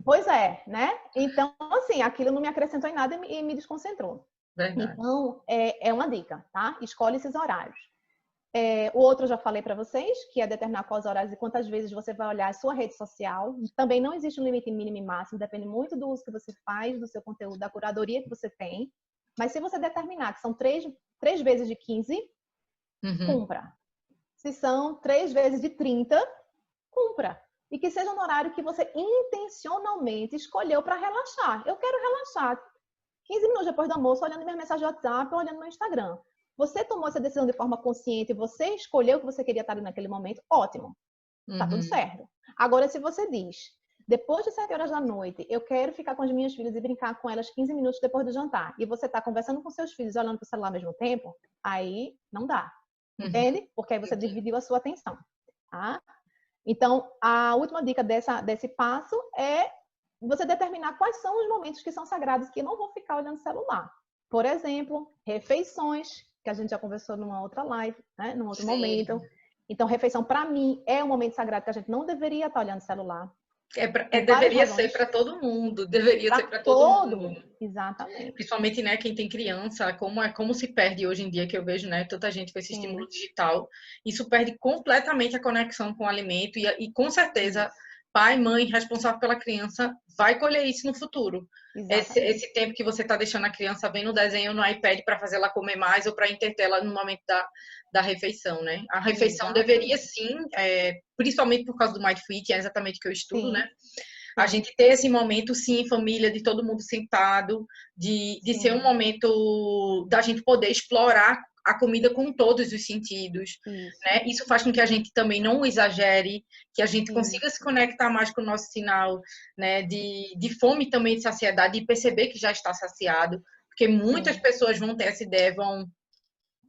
Pois é, né? Então, assim, aquilo não me acrescentou em nada e me desconcentrou. Verdade. Então, é uma dica, tá? Escolhe esses horários. O outro eu já falei para vocês, que é determinar quais horários e quantas vezes você vai olhar a sua rede social. Também não existe um limite mínimo e máximo, depende muito do uso que você faz, do seu conteúdo, da curadoria que você tem. Mas se você determinar que são 3 vezes de 15, cumpra. Se são 3 vezes de 30, cumpra. E que seja um horário que você intencionalmente escolheu para relaxar. Eu quero relaxar 15 minutos depois do almoço, olhando minha mensagem do WhatsApp, olhando meu Instagram. Você tomou essa decisão de forma consciente, você escolheu o que você queria estar ali naquele momento, ótimo. Tá tudo certo. Agora, se você diz, depois de 7 horas da noite, eu quero ficar com as minhas filhas e brincar com elas 15 minutos depois do jantar, e você tá conversando com seus filhos, olhando pro celular ao mesmo tempo, aí não dá. Entende? Porque aí você dividiu a sua atenção. Tá? Então, a última dica desse passo é você determinar quais são os momentos que são sagrados que eu não vou ficar olhando o celular. Por exemplo, refeições, que a gente já conversou numa outra live, né? Num outro momento. Então, refeição, para mim, é um momento sagrado que a gente não deveria estar olhando o celular. Deveria ser para todo mundo, deveria ser para todo mundo. Exatamente. Principalmente, né, quem tem criança, como se perde hoje em dia, que eu vejo, né, tanta gente com esse estímulo digital, isso perde completamente a conexão com o alimento e com certeza, pai, mãe, responsável pela criança, vai colher isso no futuro. Esse tempo que você está deixando a criança vendo o desenho no iPad para fazer ela comer mais ou para entretê-la no momento da refeição, né? A refeição deveria sim, principalmente por causa do Mindful Eating, é exatamente o que eu estudo, né? A gente ter esse momento, sim, em família, de todo mundo sentado, de ser um momento da gente poder explorar a comida com todos os sentidos, né? Isso faz com que a gente também não exagere, que a gente consiga se conectar mais com o nosso sinal, né? De fome também, de saciedade, e perceber que já está saciado, porque muitas pessoas vão ter essa ideia,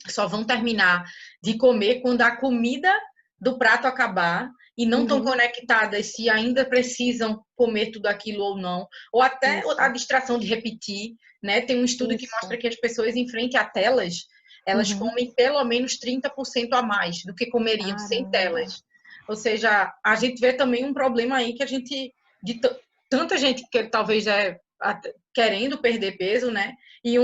só vão terminar de comer quando a comida do prato acabar e não estão conectadas se ainda precisam comer tudo aquilo ou não, ou até a distração de repetir, né? Tem um estudo que mostra que as pessoas em frente a telas, elas comem pelo menos 30% a mais do que comeriam sem telas. Ou seja, a gente vê também um problema aí que a gente, tanta gente que talvez querendo perder peso, né? E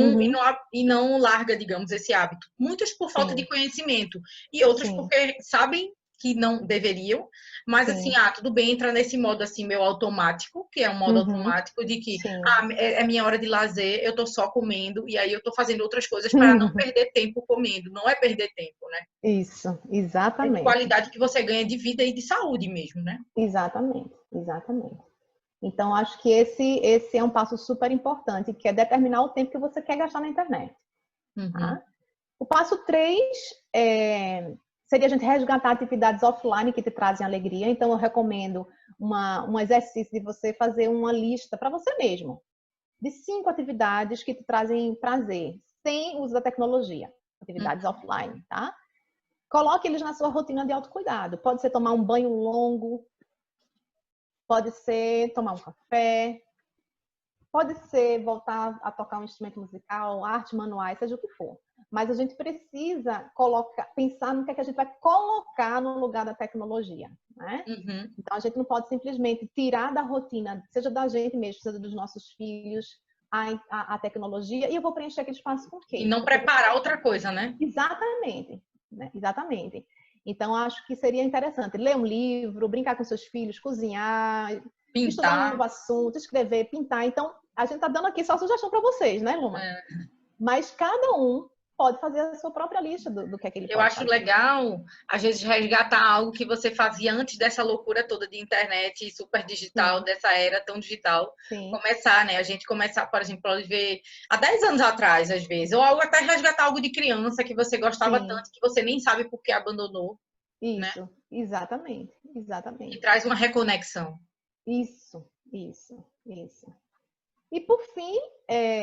não larga, digamos, esse hábito. Muitos por falta de conhecimento e outros porque sabem que não deveriam, mas assim, tudo bem, entra nesse modo assim, meu automático, que é um modo automático de que é minha hora de lazer, eu tô só comendo, e aí eu tô fazendo outras coisas para não perder tempo comendo. Não é perder tempo, né? Isso, É de exatamente. qualidade que você ganha de vida e de saúde mesmo, né? Exatamente, exatamente. Então, acho que esse é um passo super importante, que é determinar o tempo que você quer gastar na internet. Tá? O passo 3 seria a gente resgatar atividades offline que te trazem alegria. Então, eu recomendo um exercício de você fazer uma lista para você mesmo, de 5 atividades que te trazem prazer, sem uso da tecnologia. Atividades offline, tá? Coloque eles na sua rotina de autocuidado. Pode ser tomar um banho longo, pode ser tomar um café, pode ser voltar a tocar um instrumento musical, arte manuais, seja o que for. Mas a gente precisa pensar no que é que a gente vai colocar no lugar da tecnologia, né? Então a gente não pode simplesmente tirar da rotina, seja da gente mesmo, seja dos nossos filhos, a tecnologia, e eu vou preencher aquele espaço com o quê? E não preparar outra coisa, né? Exatamente, né? Exatamente. Então, acho que seria interessante ler um livro, brincar com seus filhos, cozinhar, estudar um novo assunto, escrever, pintar. Então, a gente está dando aqui só sugestão para vocês, né, Luma? Mas cada um pode fazer a sua própria lista do que é que ele Eu pode acho fazer. legal, às vezes, resgatar algo que você fazia antes dessa loucura toda de internet super digital, dessa era tão digital. Começar, né? A gente começar, por exemplo, pode ver há 10 anos atrás, às vezes, ou algo até resgatar algo de criança que você gostava tanto que você nem sabe por que abandonou. Isso, né? Exatamente, exatamente. E traz uma reconexão. Isso. E por fim,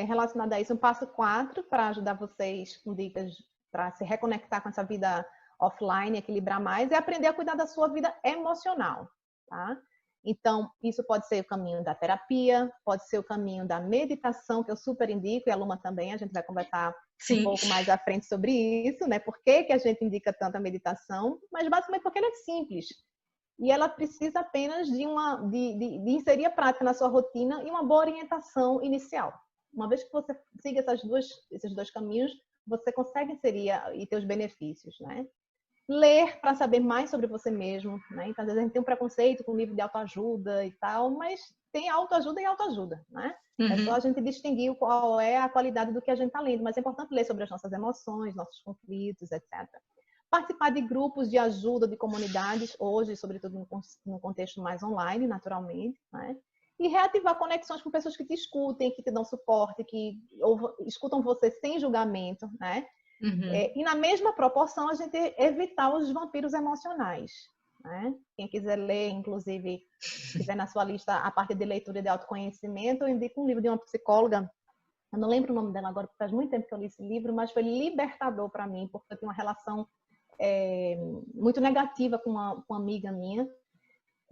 relacionado a isso, um passo 4 para ajudar vocês com dicas para se reconectar com essa vida offline, equilibrar mais, é aprender a cuidar da sua vida emocional, tá? Então, isso pode ser o caminho da terapia, pode ser o caminho da meditação, que eu super indico, e a Luma também, a gente vai conversar um pouco mais à frente sobre isso, né? Por que a gente indica tanto a meditação? Mas basicamente porque ela é simples. E ela precisa apenas de inserir a prática na sua rotina e uma boa orientação inicial. Uma vez que você siga esses dois caminhos, você consegue inserir e ter os benefícios, né? Ler para saber mais sobre você mesmo, né? Então, às vezes a gente tem um preconceito com livro de autoajuda e tal, mas tem autoajuda e autoajuda, né? É só a gente distinguir qual é a qualidade do que a gente está lendo, mas é importante ler sobre as nossas emoções, nossos conflitos, etc. Participar de grupos de ajuda, de comunidades, hoje, sobretudo no contexto mais online, naturalmente, né? E reativar conexões com pessoas que te escutem, que te dão suporte, que escutam você sem julgamento, né? E na mesma proporção, a gente evitar os vampiros emocionais, né? Quem quiser ler, inclusive, tiver na sua lista a parte de leitura de autoconhecimento, eu indico um livro de uma psicóloga, eu não lembro o nome dela agora, porque faz muito tempo que eu li esse livro, mas foi libertador para mim, porque eu tinha uma relação muito negativa com uma amiga minha.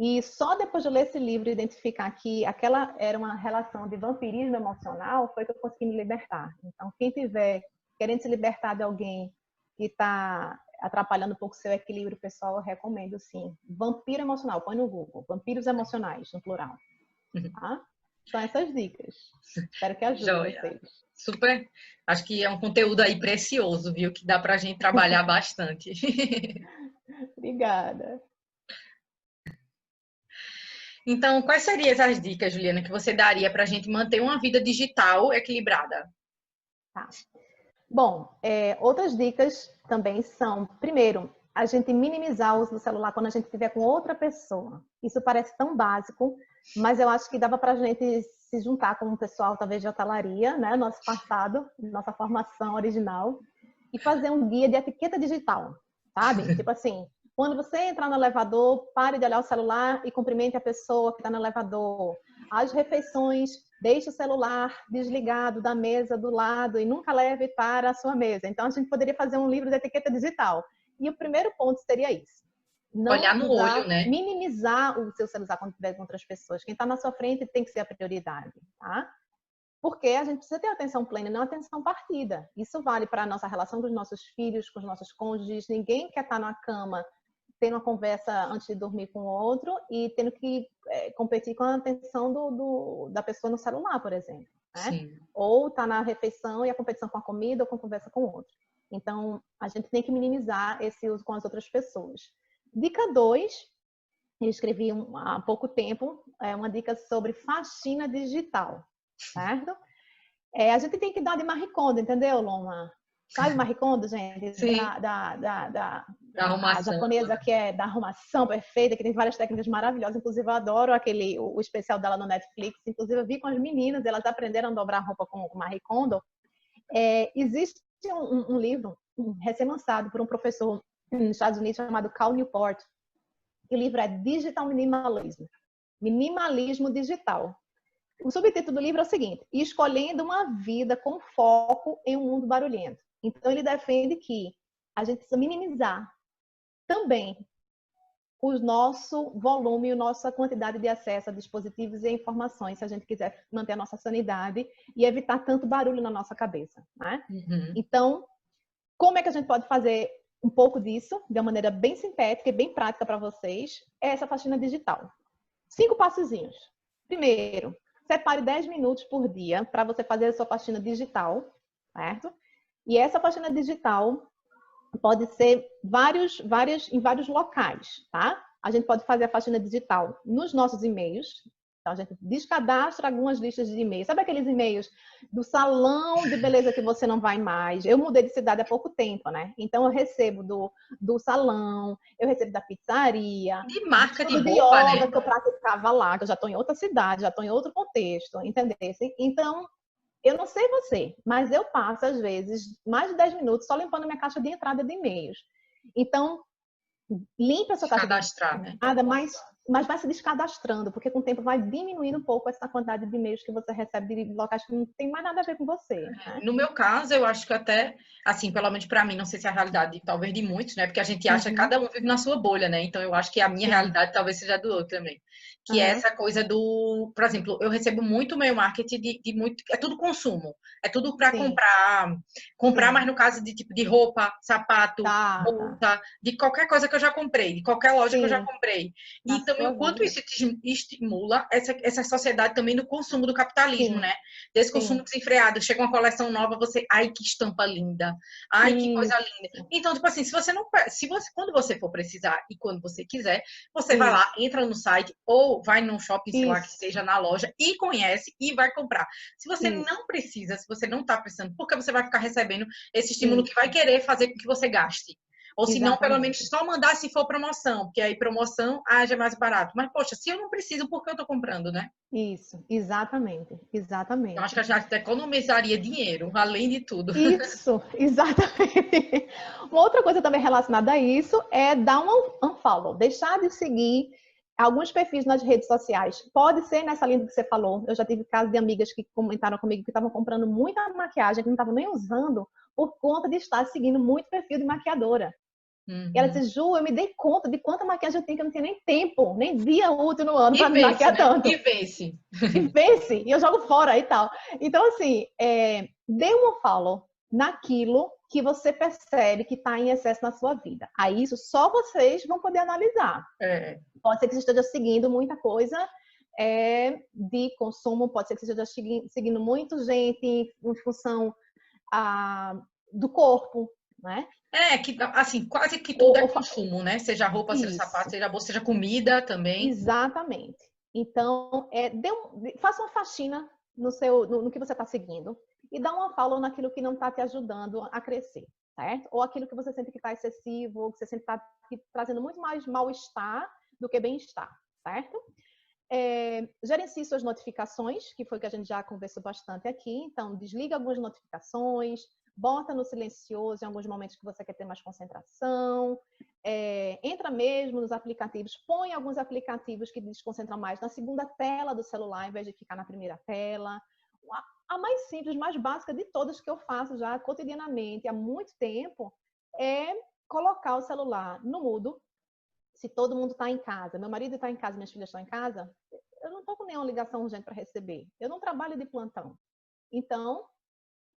E só depois de ler esse livro e identificar que aquela era uma relação de vampirismo emocional, foi que eu consegui me libertar. Então, quem tiver querendo se libertar de alguém que está atrapalhando um pouco o seu equilíbrio pessoal, eu recomendo sim. Vampiro emocional, põe no Google. Vampiros emocionais, no plural. Tá? São essas dicas. Espero que ajude vocês. Super. Acho que é um conteúdo aí precioso, viu? Que dá pra gente trabalhar bastante. Obrigada. Então, quais seriam as dicas, Juliana, que você daria para a gente manter uma vida digital equilibrada? Tá. Bom, outras dicas também são, primeiro, a gente minimizar o uso do celular quando a gente estiver com outra pessoa. Isso parece tão básico, mas eu acho que dava para a gente se juntar com um pessoal, talvez de hotelaria, né? Nosso passado, nossa formação original, e fazer um guia de etiqueta digital, sabe? Tipo assim, quando você entrar no elevador, pare de olhar o celular e cumprimente a pessoa que está no elevador. As refeições, deixe o celular desligado da mesa do lado e nunca leve para a sua mesa. Então, a gente poderia fazer um livro de etiqueta digital. E o primeiro ponto seria isso. Olhar Não no olho, usar, né? minimizar o seu celular quando estiver com outras pessoas. Quem está na sua frente tem que ser a prioridade, tá? Porque a gente precisa ter atenção plena e não atenção partida. Isso vale para a nossa relação com os nossos filhos, com os nossos cônjuges. Ninguém quer estar na cama tendo uma conversa antes de dormir com o outro e tendo que competir com a atenção da pessoa no celular, por exemplo. Né? Sim. Ou tá na refeição e a competição com a comida ou com a conversa com o outro. Então, a gente tem que minimizar esse uso com as outras pessoas. Dica 2, eu escrevi há pouco tempo, uma dica sobre faxina digital, certo? A gente tem que dar de Marie Kondo, entendeu, Loma? Sabe Marie Kondo, gente? Sim. Da A arrumação. japonesa que é da arrumação perfeita, que tem várias técnicas maravilhosas. Inclusive, eu adoro o especial dela no Netflix. Inclusive, eu vi com as meninas, elas aprenderam a dobrar roupa com Marie Kondo. Existe um livro recém-lançado por um professor nos Estados Unidos chamado Cal Newport. O livro é Digital Minimalism. Minimalismo digital. O subtítulo do livro é o seguinte: Escolhendo uma vida com foco em um mundo barulhento. Então, ele defende que a gente precisa minimizar também o nosso volume, a nossa quantidade de acesso a dispositivos e informações, se a gente quiser manter a nossa sanidade e evitar tanto barulho na nossa cabeça. Né? Uhum. Então, como é que a gente pode fazer um pouco disso, de uma maneira bem sintética e bem prática para vocês? É essa faxina digital. 5 passozinhos. Primeiro, separe 10 minutos por dia para você fazer a sua faxina digital, certo? E essa faxina digital pode ser em vários locais, tá? A gente pode fazer a faxina digital nos nossos e-mails. Então, a gente descadastra algumas listas de e-mails. Sabe aqueles e-mails do salão de beleza que você não vai mais? Eu mudei de cidade há pouco tempo, né? Então, eu recebo do salão, eu recebo da pizzaria, De marca de do roupa, né? yoga que eu praticava lá, que eu já estou em outra cidade, já estou em outro contexto, entendeu? Então, eu não sei você, mas eu passo, às vezes, mais de 10 minutos só limpando minha caixa de entrada de e-mails. Então, limpa a sua caixa de Cadastrar, né? entrada, mas vai se descadastrando, porque com o tempo vai diminuindo um pouco essa quantidade de e-mails que você recebe de locais que não tem mais nada a ver com você. Né? No meu caso, eu acho que até, assim, pelo menos para mim, não sei se é a realidade, talvez de muitos, né? Porque a gente acha que Uhum. cada um vive na sua bolha, né? Então, eu acho que a minha Sim. realidade talvez seja do outro também. Que é Uhum. essa coisa do, por exemplo, eu recebo muito e-mail marketing de muito, é tudo consumo, é tudo para Sim. comprar, Sim. mas no caso de tipo de roupa, sapato, Tá. bolsa, de qualquer coisa que eu já comprei, de qualquer loja que eu já Sim. comprei. Na E também sua o quanto vida. isso estimula essa sociedade também do consumo do capitalismo, Sim. né? Desse consumo Sim. desenfreado. Chega uma coleção nova, você, ai, que estampa linda. Ai, que coisa linda. Isso. Então, tipo assim, se você não, se você, quando você for precisar e quando você quiser, você vai lá, Isso. entra no site ou vai num shopping, sei lá, que Isso. esteja na loja e conhece e vai comprar. Se você Isso. não precisa, se você não tá precisando, porque você vai ficar recebendo esse estímulo que vai Isso. querer fazer com que você gaste. Ou se não, pelo menos Exatamente. só mandar se for promoção, porque aí promoção haja mais barato. Mas, poxa, se eu não preciso, por que eu tô comprando, né? Isso, exatamente, Eu acho que exatamente. a gente economizaria dinheiro, além de tudo. Isso, exatamente. Uma outra coisa também relacionada a isso é dar um unfollow, deixar de seguir alguns perfis nas redes sociais. Pode ser nessa linha que você falou. Eu já tive casos de amigas que comentaram comigo que estavam comprando muita maquiagem que não estavam nem usando por conta de estar seguindo muito perfil de maquiadora. E ela Uhum. disse, Ju, eu me dei conta de quanta maquiagem eu tenho que eu não tinha nem tempo, nem dia útil no ano E para me vence, maquiar né? tanto. E vence. E vence, e eu jogo fora e tal. Então, assim, dê um follow naquilo que você percebe que está em excesso na sua vida. Aí isso só vocês vão poder analisar. É. Pode ser que você esteja seguindo muita coisa de consumo, pode ser que você esteja seguindo muita gente em função do corpo, né? Que assim, quase que tudo é Ou, consumo, né? Seja roupa, seja sapato, isso. seja bolsa, seja comida também. Exatamente. Então, faça uma faxina no que você está seguindo e dá uma follow naquilo que não está te ajudando a crescer. certo? Ou aquilo que você sente que está excessivo, ou que você sente que está trazendo muito mais mal-estar do que bem-estar, certo? Gerencie suas notificações, que foi o que a gente já conversou bastante aqui. Então, desliga algumas notificações, bota no silencioso em alguns momentos que você quer ter mais concentração. Entra mesmo nos aplicativos, põe alguns aplicativos que desconcentram mais na segunda tela do celular, em vez de ficar na primeira tela. A mais simples, mais básica de todas que eu faço já cotidianamente há muito tempo é colocar o celular no mudo. Se todo mundo está em casa, meu marido está em casa, minhas filhas estão em casa, eu não estou com nenhuma ligação urgente para receber. Eu não trabalho de plantão. Então,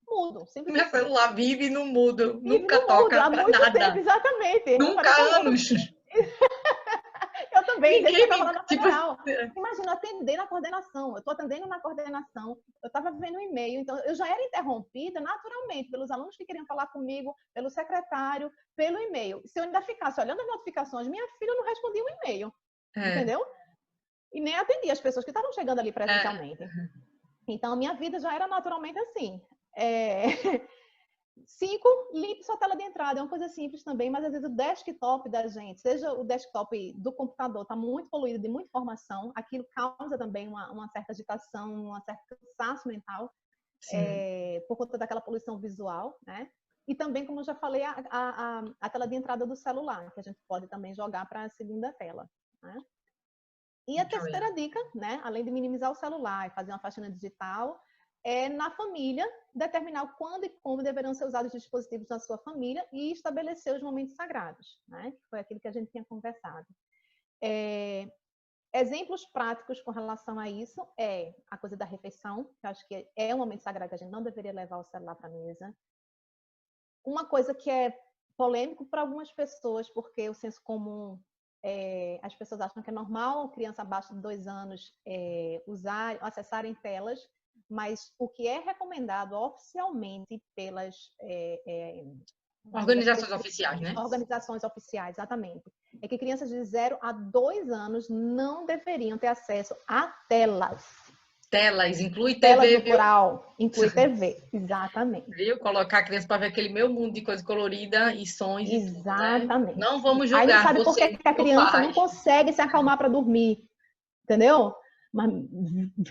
mudo, simples Meu assim. celular vive no mudo, Vive nunca no mudo toca há pra muito tempo, nada. exatamente. Eu Nunca falei, há pronto, anos. eu também, desde que eu Ninguém estava me. lá na Tipo, Federal. Imagina, atender na coordenação. Eu estou atendendo na coordenação, eu estava vendo um e-mail, então eu já era interrompida naturalmente pelos alunos que queriam falar comigo, pelo secretário, pelo e-mail. Se eu ainda ficasse olhando as notificações, minha filha não respondia o e-mail, entendeu? E nem atendia as pessoas que estavam chegando ali presencialmente. Então, a minha vida já era naturalmente assim. 5, limpe sua tela de entrada. É uma coisa simples também, mas às vezes o desktop da gente, seja o desktop do computador, está muito poluído de muita informação. Aquilo causa também uma certa agitação, um certo cansaço mental, por conta daquela poluição visual, né? E também, como eu já falei, a tela de entrada do celular, que a gente pode também jogar para a segunda tela, né? E a terceira dica, né, além de minimizar o celular e fazer uma faxina digital, é na família determinar quando e como deverão ser usados os dispositivos na sua família e estabelecer os momentos sagrados, né? Que foi aquilo que a gente tinha conversado. Exemplos práticos com relação a isso é a coisa da refeição, que eu acho que é um momento sagrado que a gente não deveria levar o celular para a mesa. Uma coisa que é polêmico para algumas pessoas, porque o senso comum, as pessoas acham que é normal criança abaixo de 2 anos acessarem telas, mas o que é recomendado oficialmente pelas organizações oficiais, né? organizações oficiais, exatamente, é que crianças de 0 a 2 anos não deveriam ter acesso a telas. Telas, inclui Telas TV, no viu? plural, inclui TV, exatamente. Viu? Colocar a criança para ver aquele meu mundo de coisa colorida e sons e tudo, né? Exatamente. Não vamos Aí não julgar sabe por que você, a meu criança não pai. consegue se acalmar para dormir, entendeu? Mas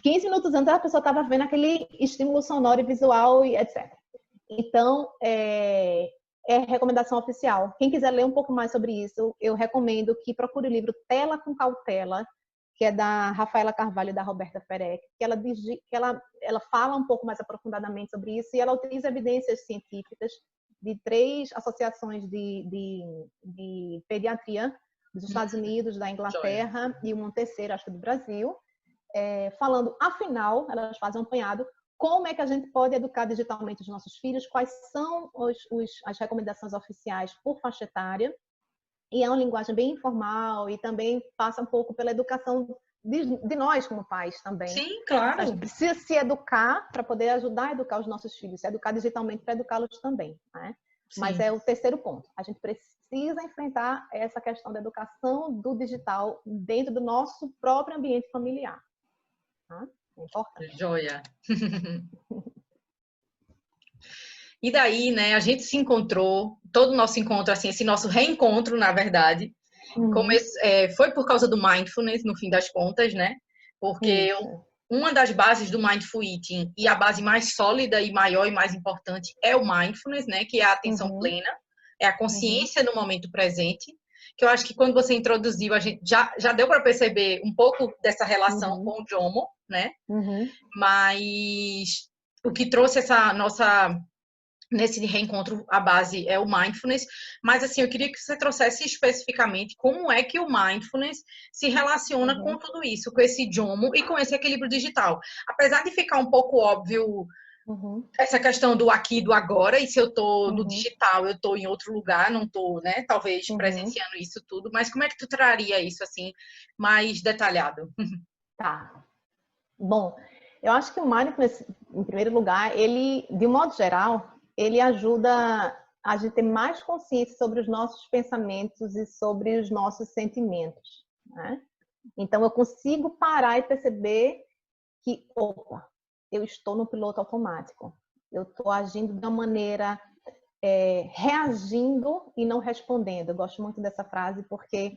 15 minutos antes a pessoa estava vendo aquele estímulo sonoro e visual e etc. Então, é recomendação oficial. Quem quiser ler um pouco mais sobre isso, eu recomendo que procure o livro Tela com Cautela, que é da Rafaela Carvalho e da Roberta Ferec, que ela fala um pouco mais aprofundadamente sobre isso e ela utiliza evidências científicas de 3 associações de pediatria dos Estados Unidos, da Inglaterra e uma terceira, acho que do Brasil, falando, afinal, elas fazem um apanhado, como é que a gente pode educar digitalmente os nossos filhos, quais são as recomendações oficiais por faixa etária, e é uma linguagem bem informal e também passa um pouco pela educação de nós como pais também. Sim, claro. A gente precisa se educar para poder ajudar a educar os nossos filhos, se educar digitalmente para educá-los também, né? Mas é o terceiro ponto. A gente precisa enfrentar essa questão da educação do digital dentro do nosso próprio ambiente familiar. Tá? É importante. Joia. E daí, né, a gente se encontrou, todo o nosso encontro, assim, esse nosso reencontro, na verdade, foi por causa do mindfulness, no fim das contas, né? Porque uma das bases do Mindful Eating e a base mais sólida e maior e mais importante é o mindfulness, né? Que é a atenção plena, é a consciência no momento presente. Que eu acho que quando você introduziu, a gente já deu para perceber um pouco dessa relação com o Jomo, né? Mas o que trouxe essa nossa nesse reencontro, a base é o mindfulness, mas assim, eu queria que você trouxesse especificamente como é que o mindfulness se relaciona com tudo isso, com esse JOMO e com esse equilíbrio digital. Apesar de ficar um pouco óbvio essa questão do aqui e do agora, e se eu tô no digital, eu tô em outro lugar, não tô, né, talvez presenciando isso tudo, mas como é que tu traria isso, assim, mais detalhado? Tá. Bom, eu acho que o mindfulness, em primeiro lugar, ele, de um modo geral, ele ajuda a gente ter mais consciência sobre os nossos pensamentos e sobre os nossos sentimentos, né? Então, eu consigo parar e perceber que, opa, eu estou no piloto automático. Eu estou agindo de uma maneira reagindo e não respondendo. Eu gosto muito dessa frase porque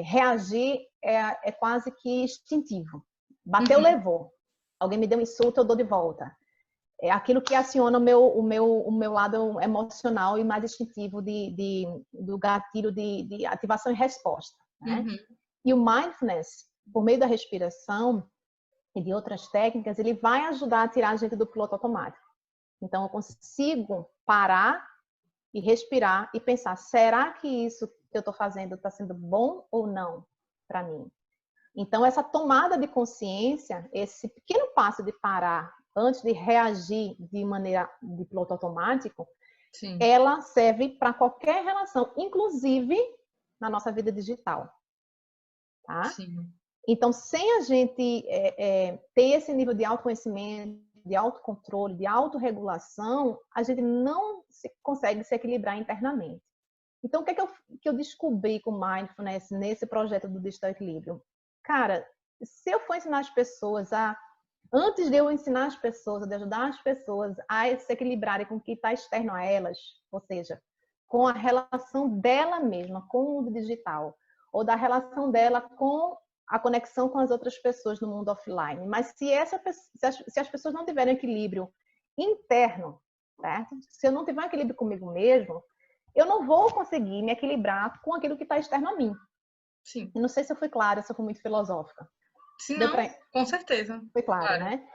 reagir é quase que instintivo. Bateu, levou. Alguém me deu um insulto, eu dou de volta. É aquilo que aciona o meu lado emocional e mais instintivo do gatilho de ativação e resposta, né? E o mindfulness, por meio da respiração e de outras técnicas, ele vai ajudar a tirar a gente do piloto automático. Então, eu consigo parar e respirar e pensar, será que isso que eu estou fazendo está sendo bom ou não para mim? Então, essa tomada de consciência, esse pequeno passo de parar antes de reagir de maneira de piloto automático, Sim. Ela serve para qualquer relação, inclusive na nossa vida digital. Tá? Sim. Então, sem a gente ter esse nível de autoconhecimento, de autocontrole, de autorregulação, a gente não consegue se equilibrar internamente. Então, o que é que eu descobri com Mindfulness nesse projeto do Digital Equilíbrio? Cara, se eu for ensinar as pessoas antes de eu ensinar as pessoas, de ajudar as pessoas a se equilibrarem com o que está externo a elas, ou seja, com a relação dela mesma com o mundo digital, ou da relação dela com a conexão com as outras pessoas no mundo offline. Mas se as pessoas não tiverem equilíbrio interno, certo? Se eu não tiver um equilíbrio comigo mesmo, eu não vou conseguir me equilibrar com aquilo que está externo a mim. Sim. Eu não sei se eu fui clara, se eu fui muito filosófica. Sim, não, com certeza. Foi claro, né?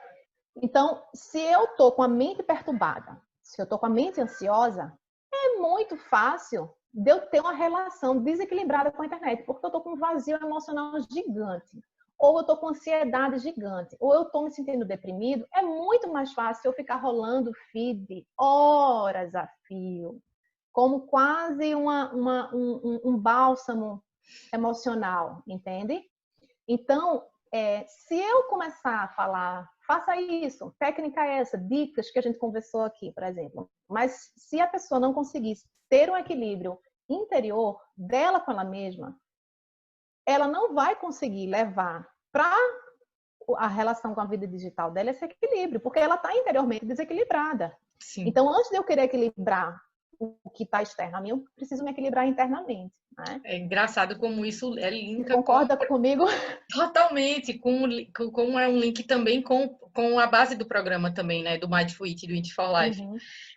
Então, se eu tô com a mente perturbada, se eu tô com a mente ansiosa, é muito fácil de eu ter uma relação desequilibrada com a internet, porque eu tô com um vazio emocional gigante, ou eu tô com ansiedade gigante, ou eu tô me sentindo deprimido. É muito mais fácil eu ficar rolando feed horas a fio, como quase um bálsamo emocional, entende? Então, se eu começar a falar, faça isso, técnica é essa, dicas que a gente conversou aqui, por exemplo. Mas se a pessoa não conseguisse ter um equilíbrio interior dela com ela mesma, ela não vai conseguir levar para a relação com a vida digital dela esse equilíbrio, porque ela está interiormente desequilibrada. Sim. Então, antes de eu querer equilibrar o que está externo a mim, eu preciso me equilibrar internamente. Né? É engraçado como isso linka. Você concorda comigo? Totalmente, como é um link também com a base do programa também, né? Do Mindful Eating, do Eat for Life.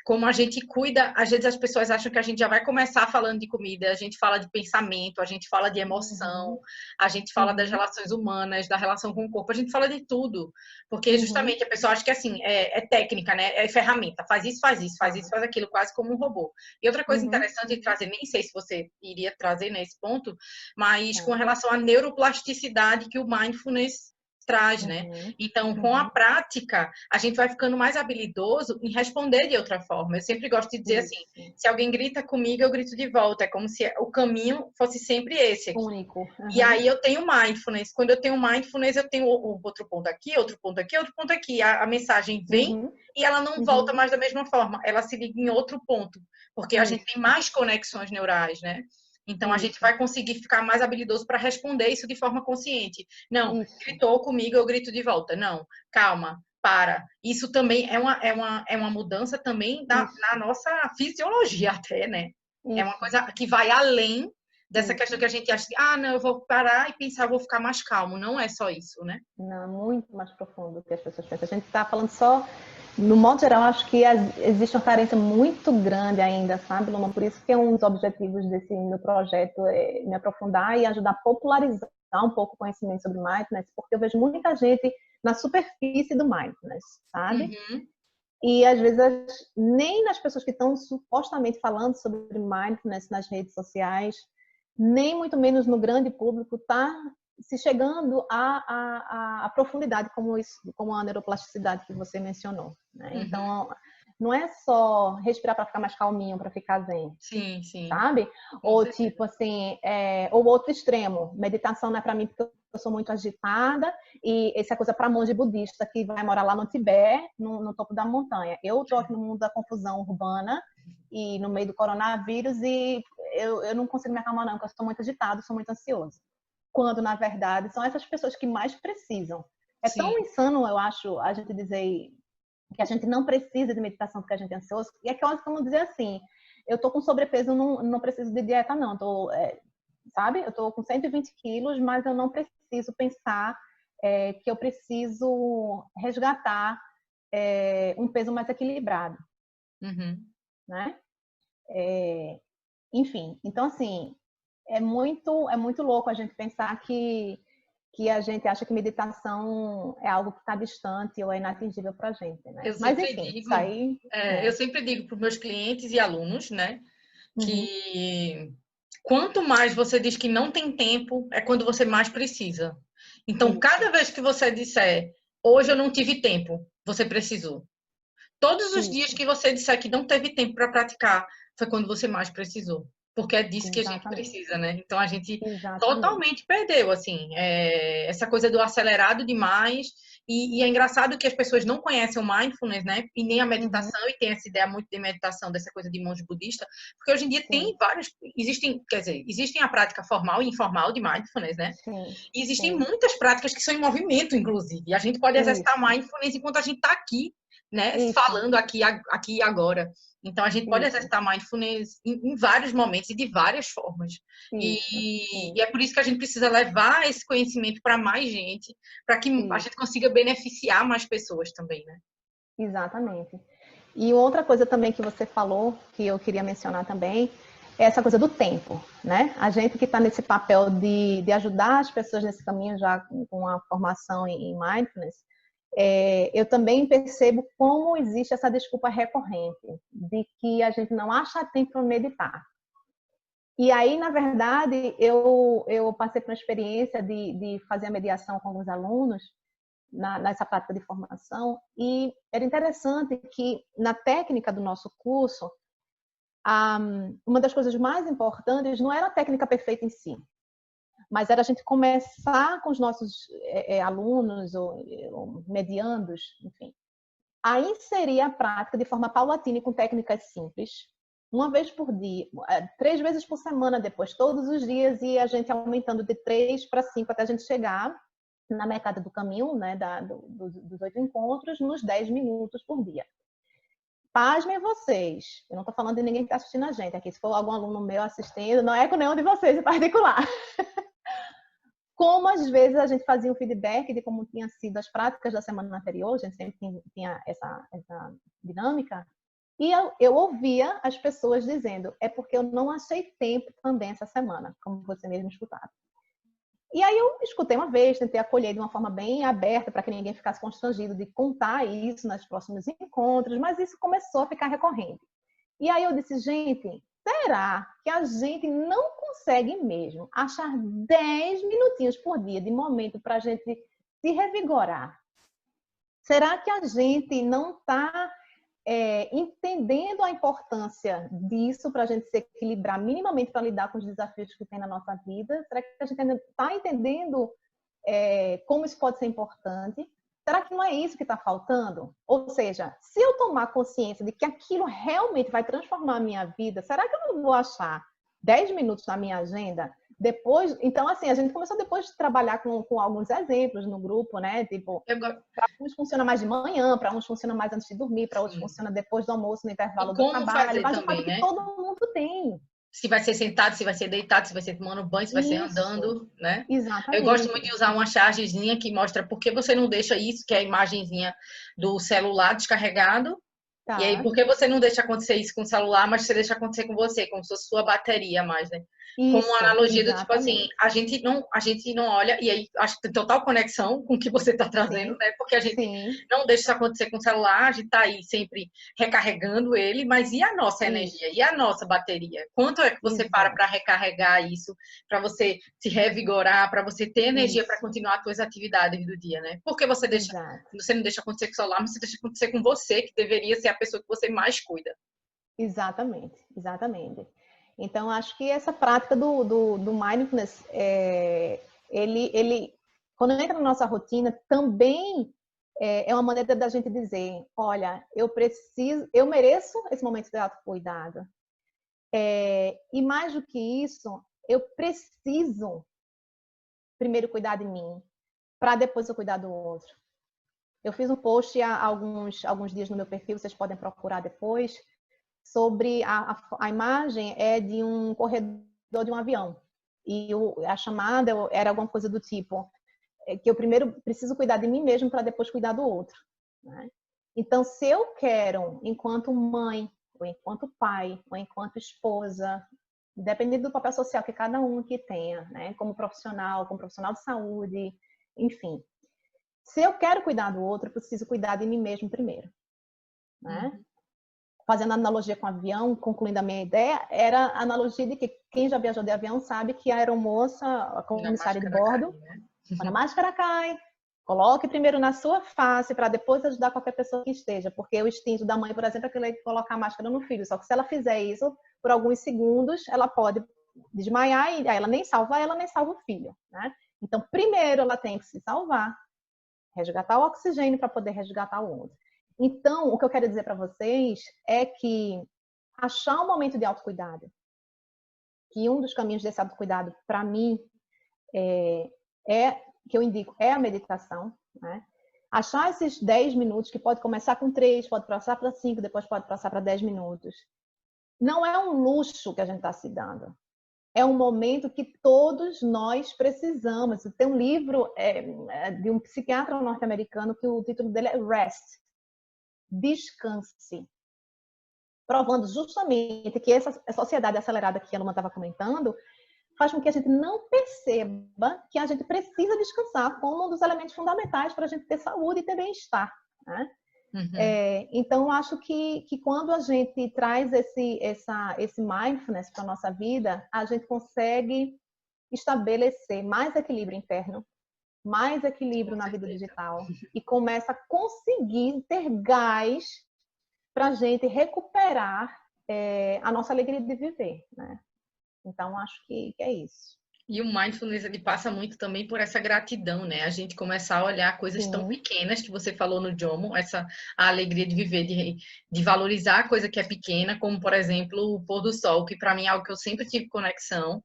Como a gente cuida, às vezes as pessoas acham que a gente já vai começar falando de comida, a gente fala de pensamento, a gente fala de emoção, a gente fala das relações humanas, da relação com o corpo, a gente fala de tudo. Porque justamente a pessoa acha que assim, é técnica, né? É ferramenta, faz isso, faz isso, faz isso, faz aquilo, quase como um robô. E outra coisa interessante de trazer, nem sei se você iria trazer nesse ponto, mas com relação à neuroplasticidade que o mindfulness traz, né? Então, com a prática, a gente vai ficando mais habilidoso em responder de outra forma. Eu sempre gosto de dizer assim, se alguém grita comigo, eu grito de volta. É como se o caminho fosse sempre esse aqui. Único. E aí eu tenho mindfulness. Quando eu tenho mindfulness, eu tenho outro ponto aqui, outro ponto aqui, outro ponto aqui. A mensagem vem e ela não volta mais da mesma forma. Ela se liga em outro ponto. Porque a gente tem mais conexões neurais, né? Então, a gente vai conseguir ficar mais habilidoso para responder isso de forma consciente. Não, gritou comigo, eu grito de volta. Não, calma, para. Isso também é uma mudança também na nossa fisiologia até, né? É uma coisa que vai além dessa questão que a gente acha que, não, eu vou parar e pensar, eu vou ficar mais calmo. Não é só isso, né? Não, é muito mais profundo do que as pessoas pensam. A gente está falando só... No modo geral, acho que existe uma carência muito grande ainda, sabe, Luma? Por isso que é um dos objetivos desse meu projeto é me aprofundar e ajudar a popularizar um pouco o conhecimento sobre mindfulness, porque eu vejo muita gente na superfície do mindfulness, sabe? E às vezes nem nas pessoas que estão supostamente falando sobre mindfulness nas redes sociais, nem muito menos no grande público, está se chegando à profundidade como a neuroplasticidade que você mencionou. Né? Então, não é só respirar para ficar mais calminho, para ficar zen. Sim, sim. Sabe? Ou tipo assim, ou outro extremo, meditação não é para mim porque eu sou muito agitada e essa coisa para monge budista que vai morar lá no Tibete, no topo da montanha. Eu estou aqui no mundo da confusão urbana e no meio do coronavírus e eu não consigo me acalmar não, porque eu estou muito agitado, sou muito ansioso. Quando, na verdade, são essas pessoas que mais precisam. É tão insano, eu acho, a gente dizer que a gente não precisa de meditação porque a gente é ansioso. E é que eu como dizer assim, eu tô com sobrepeso, não preciso de dieta não, sabe? Eu tô com 120 quilos, mas eu não preciso pensar que eu preciso resgatar um peso mais equilibrado, né? Enfim, então assim, é muito louco a gente pensar que a gente acha que meditação é algo que está distante ou é inatingível para a gente, né? Mas enfim, isso aí... Eu sempre digo para os meus clientes e alunos, né, Uhum. que quanto mais você diz que não tem tempo, é quando você mais precisa. Então, cada vez que você disser, hoje eu não tive tempo, você precisou. Todos os dias Isso, que você disser que não teve tempo para praticar, foi quando você mais precisou. Porque é disso que a gente exatamente, precisa, né? Então a gente exatamente. totalmente perdeu, assim, essa coisa do acelerado demais. E é engraçado que as pessoas não conhecem o mindfulness, né? E nem a Uhum. meditação, e tem essa ideia muito de meditação, dessa coisa de monge budista, porque hoje em dia tem Sim, vários. Existem, quer dizer, existem a prática formal e informal de mindfulness, né? sim, E existem sim. muitas práticas que são em movimento, inclusive. E a gente pode exercitar Isso, mindfulness enquanto a gente está aqui, né? isso, Falando aqui e agora. Então, a gente pode isso, exercitar mindfulness em vários momentos e de várias formas. isso, E é por isso que a gente precisa levar esse conhecimento para mais gente, para que a gente isso, consiga beneficiar mais pessoas também, né? exatamente. E outra coisa também que você falou, que eu queria mencionar também, é essa coisa do tempo, né? A gente que está nesse papel de ajudar as pessoas nesse caminho já com a formação em mindfulness, eu também percebo como existe essa desculpa recorrente de que a gente não acha tempo para meditar. E aí, na verdade, eu passei por uma experiência de fazer a mediação com alguns alunos nessa prática de formação, e era interessante que na técnica do nosso curso, uma das coisas mais importantes não era a técnica perfeita em si, mas era a gente começar com os nossos alunos ou mediandos, enfim, a inserir a prática de forma paulatina e com técnicas simples, uma vez por dia, 3 vezes por semana, depois todos os dias, e a gente aumentando de 3 para 5 até a gente chegar na metade do caminho, né, dos 8 encontros, nos 10 minutos por dia. Pasmem vocês, eu não estou falando de ninguém que está assistindo a gente aqui, se for algum aluno meu assistindo, não é com nenhum de vocês em particular. Como às vezes a gente fazia um feedback de como tinham sido as práticas da semana anterior, a gente sempre tinha essa dinâmica, e eu ouvia as pessoas dizendo, é porque eu não achei tempo também essa semana, como você mesmo escutava. E aí eu escutei uma vez, tentei acolher de uma forma bem aberta para que ninguém ficasse constrangido de contar isso nos próximos encontros, mas isso começou a ficar recorrente. E aí eu disse, gente, será que a gente não consegue mesmo achar 10 minutinhos por dia de momento para a gente se revigorar? Será que a gente não está entendendo a importância disso para a gente se equilibrar minimamente para lidar com os desafios que tem na nossa vida? Será que a gente ainda está entendendo como isso pode ser importante? Será que não é isso que está faltando? Ou seja, se eu tomar consciência de que aquilo realmente vai transformar a minha vida, será que eu não vou achar 10 minutos na minha agenda? Depois, então, assim, a gente começou depois de trabalhar com alguns exemplos no grupo, né? Tipo, para uns funciona mais de manhã, para uns funciona mais antes de dormir, para outros Sim. funciona depois do almoço, no E intervalo do como trabalho, fazer mas o fato é também, que né? todo mundo tem. Se vai ser sentado, se vai ser deitado, se vai ser tomando banho, se vai ser Isso, andando, né? Eu gosto muito exatamente. de usar uma chargezinha que mostra por que você não deixa isso, que é a imagenzinha do celular descarregado. E aí, Tá. por que você não deixa acontecer isso com o celular, mas você deixa acontecer com você, como se fosse sua bateria mais, né? Como uma Isso, analogia do tipo assim, exatamente. a gente não olha, e aí acho que tem total conexão com o que você está trazendo, Sim, né? Porque a gente sim, não deixa isso acontecer com o celular, a gente está aí sempre recarregando ele, mas e a nossa energia? isso, E a nossa bateria? Quanto é que você para exato, recarregar isso, para você se revigorar, para você ter energia para isso, continuar as suas atividades do dia, né? Porque exato, você não deixa acontecer com o celular, mas você deixa acontecer com você, que deveria ser a pessoa que você mais cuida. exatamente, exatamente. Então, acho que essa prática do mindfulness, quando entra na nossa rotina, também é uma maneira da gente dizer, olha, eu mereço esse momento de autocuidado. E mais do que isso, eu preciso primeiro cuidar de mim, para depois eu cuidar do outro. Eu fiz um post há alguns dias no meu perfil, vocês podem procurar depois, sobre a imagem é de um corredor de um avião. E a chamada era alguma coisa do tipo, que eu primeiro preciso cuidar de mim mesmo para depois cuidar do outro, né? Então, se eu quero, enquanto mãe, ou enquanto pai, ou enquanto esposa, dependendo do papel social que cada um que tenha, né? Como profissional de saúde, enfim. Se eu quero cuidar do outro, eu preciso cuidar de mim mesmo primeiro, né? Fazendo analogia com o avião, concluindo a minha ideia, era a analogia de que quem já viajou de avião sabe que a aeromoça, a comissária de bordo, cai, né? quando a máscara cai, coloque primeiro na sua face para depois ajudar qualquer pessoa que esteja. Porque o instinto da mãe, por exemplo, é aquele de colocar a máscara no filho. Só que se ela fizer isso por alguns segundos, ela pode desmaiar e aí ela nem salva o filho, né? Então, primeiro ela tem que se salvar, resgatar o oxigênio para poder resgatar o outro. Então, o que eu quero dizer para vocês é que achar um momento de autocuidado, que um dos caminhos desse autocuidado, para mim, que eu indico, é a meditação, né? Achar esses 10 minutos, que pode começar com 3, pode passar para 5, depois pode passar para 10 minutos. Não é um luxo que a gente está se dando. É um momento que todos nós precisamos. Tem um livro de um psiquiatra norte-americano que o título dele é Rest, descanse. Provando justamente que essa sociedade acelerada que a Luma estava comentando faz com que a gente não perceba que a gente precisa descansar como um dos elementos fundamentais para a gente ter saúde e ter bem-estar, né? Então, eu acho que quando a gente traz esse mindfulness para a nossa vida, a gente consegue estabelecer mais equilíbrio interno, mais equilíbrio na vida digital e começa a conseguir ter gás para a gente recuperar a nossa alegria de viver, né? Então, acho que é isso. E o mindfulness, ele passa muito também por essa gratidão, né? A gente começar a olhar coisas tão pequenas que você falou no Jomo, a alegria de viver, de valorizar a coisa que é pequena, como, por exemplo, o pôr do sol, que para mim é algo que eu sempre tive conexão,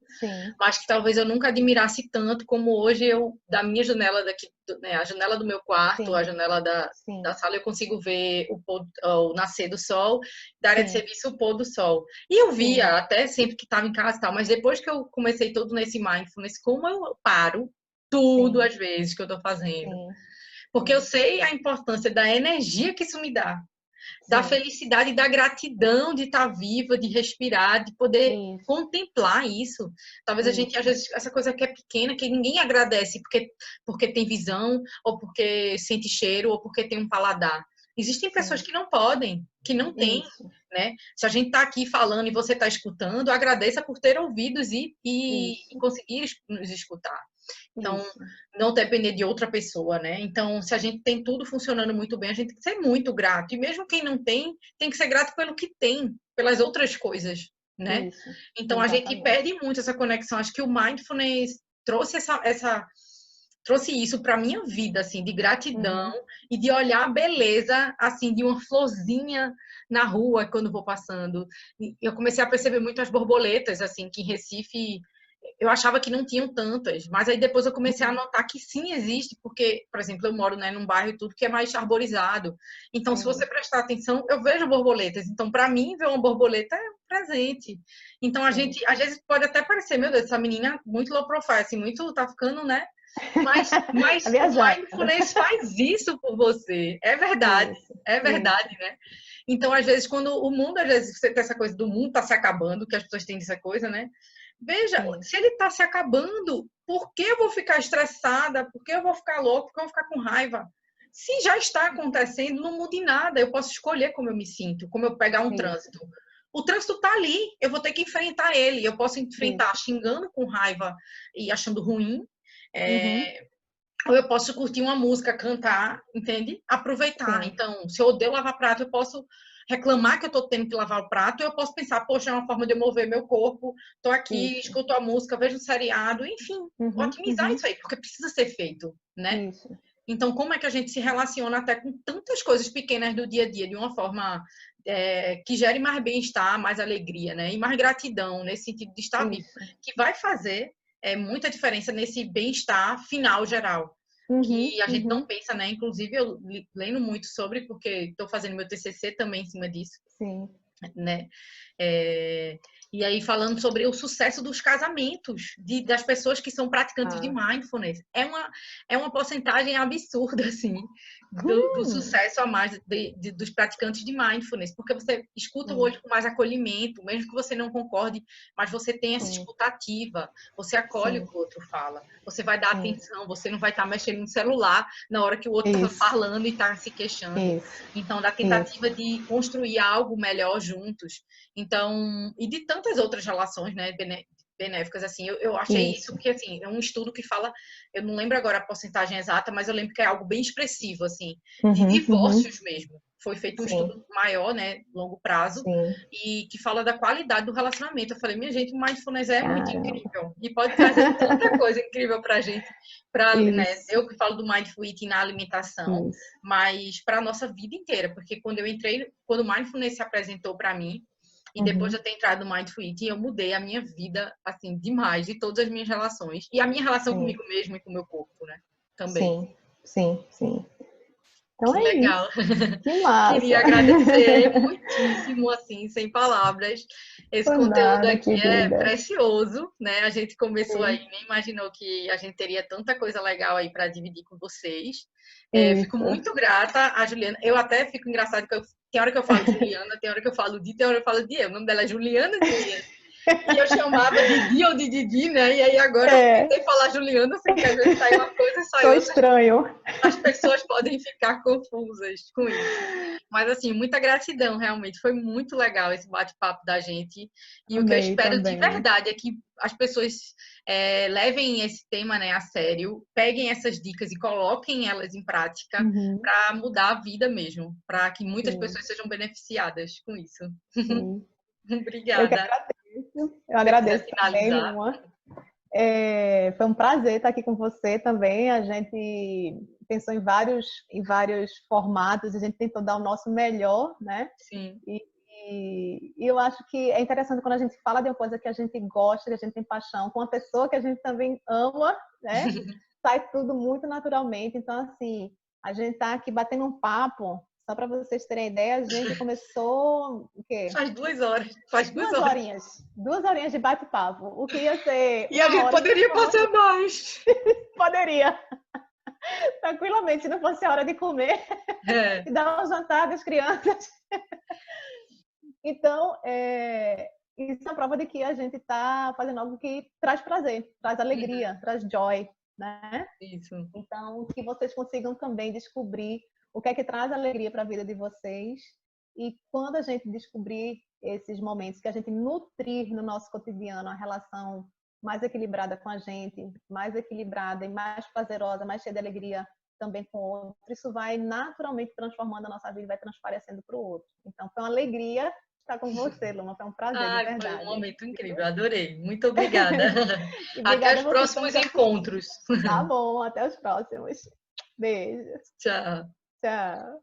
mas que talvez eu nunca admirasse tanto como hoje da minha janela daqui, né? A janela do meu quarto, a janela da sala, eu consigo ver o nascer do sol, da área de serviço, o pôr do sol. E eu via até sempre que estava em casa e tal, mas depois que eu comecei todo nesse mindfulness, como eu paro tudo às vezes que eu estou fazendo. Porque eu sei a importância da energia que isso me dá. Da felicidade e da gratidão de estar viva, de respirar, de poder contemplar isso. Talvez a gente, às vezes, essa coisa que é pequena, que ninguém agradece porque tem visão, ou porque sente cheiro, ou porque tem um paladar. Existem pessoas que não podem, que não têm, né? Se a gente está aqui falando e você está escutando, agradeça por ter ouvidos e conseguir nos escutar. Então, não depender de outra pessoa, né? Então, se a gente tem tudo funcionando muito bem, a gente tem que ser muito grato. E mesmo quem não tem que ser grato pelo que tem, pelas outras coisas, né? Então, a gente perde muito essa conexão. Acho que o mindfulness trouxe trouxe isso para minha vida, assim, de gratidão e de olhar a beleza, assim, de uma florzinha na rua quando vou passando. E eu comecei a perceber muito as borboletas, assim, que em Recife eu achava que não tinham tantas, mas aí depois eu comecei a notar que sim existe, porque, por exemplo, eu moro, né, num bairro e tudo que é mais arborizado. Então, se você prestar atenção, eu vejo borboletas. Então, para mim, ver uma borboleta é um presente. Então, a gente, às vezes, pode até parecer, meu Deus, essa menina muito low profile, assim, muito, tá ficando, né? Mas o mindfulness faz isso por você. É verdade, né? Então, às vezes, quando o mundo, às vezes, você tem essa coisa do mundo tá se acabando, que as pessoas têm essa coisa, né? Veja, se ele está se acabando, por que eu vou ficar estressada? Por que eu vou ficar louca? Por que eu vou ficar com raiva? Se já está acontecendo, não muda em nada. Eu posso escolher como eu me sinto, como eu pegar um trânsito. O trânsito está ali, eu vou ter que enfrentar ele. Eu posso enfrentar xingando com raiva e achando ruim. Ou eu posso curtir uma música, cantar, entende? Aproveitar. Então, se eu odeio lavar prato, eu posso reclamar que eu tô tendo que lavar o prato, eu posso pensar, poxa, é uma forma de eu mover meu corpo, tô aqui, escuto a música, vejo um seriado, enfim, otimizar isso aí, porque precisa ser feito, né? Então, como é que a gente se relaciona até com tantas coisas pequenas do dia a dia, de uma forma que gere mais bem-estar, mais alegria, né? E mais gratidão, nesse sentido de estar vivo, que vai fazer muita diferença nesse bem-estar final geral. Uhum, que a gente não uhum. pensa, né? Inclusive, eu lendo muito sobre, porque estou fazendo meu TCC também em cima disso, Sim. né? É, e aí falando sobre o sucesso dos casamentos das pessoas que são praticantes de Ah. mindfulness. É uma porcentagem absurda, assim, do sucesso a mais dos praticantes de mindfulness, porque você escuta o Sim, outro com mais acolhimento, mesmo que você não concorde, mas você tem essa sim, escuta ativa, você acolhe o sim, que o outro fala, você vai dar sim. atenção, você não vai estar mexendo no celular na hora que o outro está Isso, falando e está se queixando. isso, Então, da isso. tentativa de construir algo melhor juntos. Então, e de tantas outras relações, né, benéficas, assim, eu achei isso Isso. porque, assim, é um estudo que fala, eu não lembro agora a porcentagem exata, mas eu lembro que é algo bem expressivo, assim, de Uhum, uhum. divórcios mesmo. Foi feito um Sim, estudo maior, né, longo prazo, sim. e que fala da qualidade do relacionamento. Eu falei, minha gente, o mindfulness é muito Caramba. incrível e pode trazer tanta coisa incrível pra gente, né, Isso, eu que falo do mindful eating na alimentação, isso. mas para a nossa vida inteira, porque quando o mindfulness se apresentou para mim, e depois de Uhum. eu ter entrado no Mindful Eating, eu mudei a minha vida, assim, demais, de todas as minhas relações. E a minha relação Sim, comigo mesma e com o meu corpo, né? Também. sim, sim, sim. Então Que é legal. isso. Que massa. Queria agradecer muitíssimo, assim, sem palavras. Esse Por conteúdo nada, aqui é querida. precioso, né? A gente começou aí, Sim, nem imaginou que a gente teria tanta coisa legal aí para dividir com vocês. Fico isso. muito grata a Juliana. Eu até fico engraçado que tem hora que eu falo Juliana, tem hora que eu falo Di, tem hora que eu falo Di. O nome dela é Juliana Dias. E eu chamava de Di ou de Didi, né? E aí agora eu É, tentei falar Juliana, assim, que às vezes sai uma coisa e sai sou outra. estranho. As pessoas podem ficar confusas com isso. Mas, assim, muita gratidão, realmente. Foi muito legal esse bate-papo da gente. E o que eu Amei espero de também. verdade é que as pessoas levem esse tema, né, a sério, peguem essas dicas e coloquem elas em prática Uhum, para mudar a vida mesmo, para que muitas sim, pessoas sejam beneficiadas com isso. sim. Eu que Obrigada. agradeço. Eu Se você quiser agradeço também, finalizar. Luma. Foi um prazer estar aqui com você também. A gente pensou em vários formatos, a gente tentou dar o nosso melhor, né? Sim. E, e eu acho que é interessante quando a gente fala de uma coisa que a gente gosta, que a gente tem paixão, com uma pessoa que a gente também ama, né? Sai tudo muito naturalmente. Então, assim, a gente está aqui batendo um papo. Só para vocês terem ideia, a gente começou o quê? Faz 2 horas. Faz duas horas. Duas horinhas de bate-papo. O que ia ser E a uma gente hora se poderia não passar mais. poderia, tranquilamente, se não fosse a hora de comer É. e dar um jantar das crianças. Então, isso é a prova de que a gente está fazendo algo que traz prazer, traz alegria, traz joy, né? Isso. Então, que vocês consigam também descobrir o que é que traz alegria para a vida de vocês. E quando a gente descobrir esses momentos que a gente nutrir no nosso cotidiano a relação mais equilibrada com a gente, mais equilibrada e mais prazerosa, mais cheia de alegria também com o outro, isso vai naturalmente transformando a nossa vida e vai transparecendo para o outro. Então, foi uma alegria estar com você, Luma. Foi um prazer, de Ai, foi um verdade. momento incrível, adorei. Muito obrigada. E Até obrigada os a vocês que estão próximos nos assistindo. encontros. Tá bom, até os próximos. Beijo. Tchau. Tchau.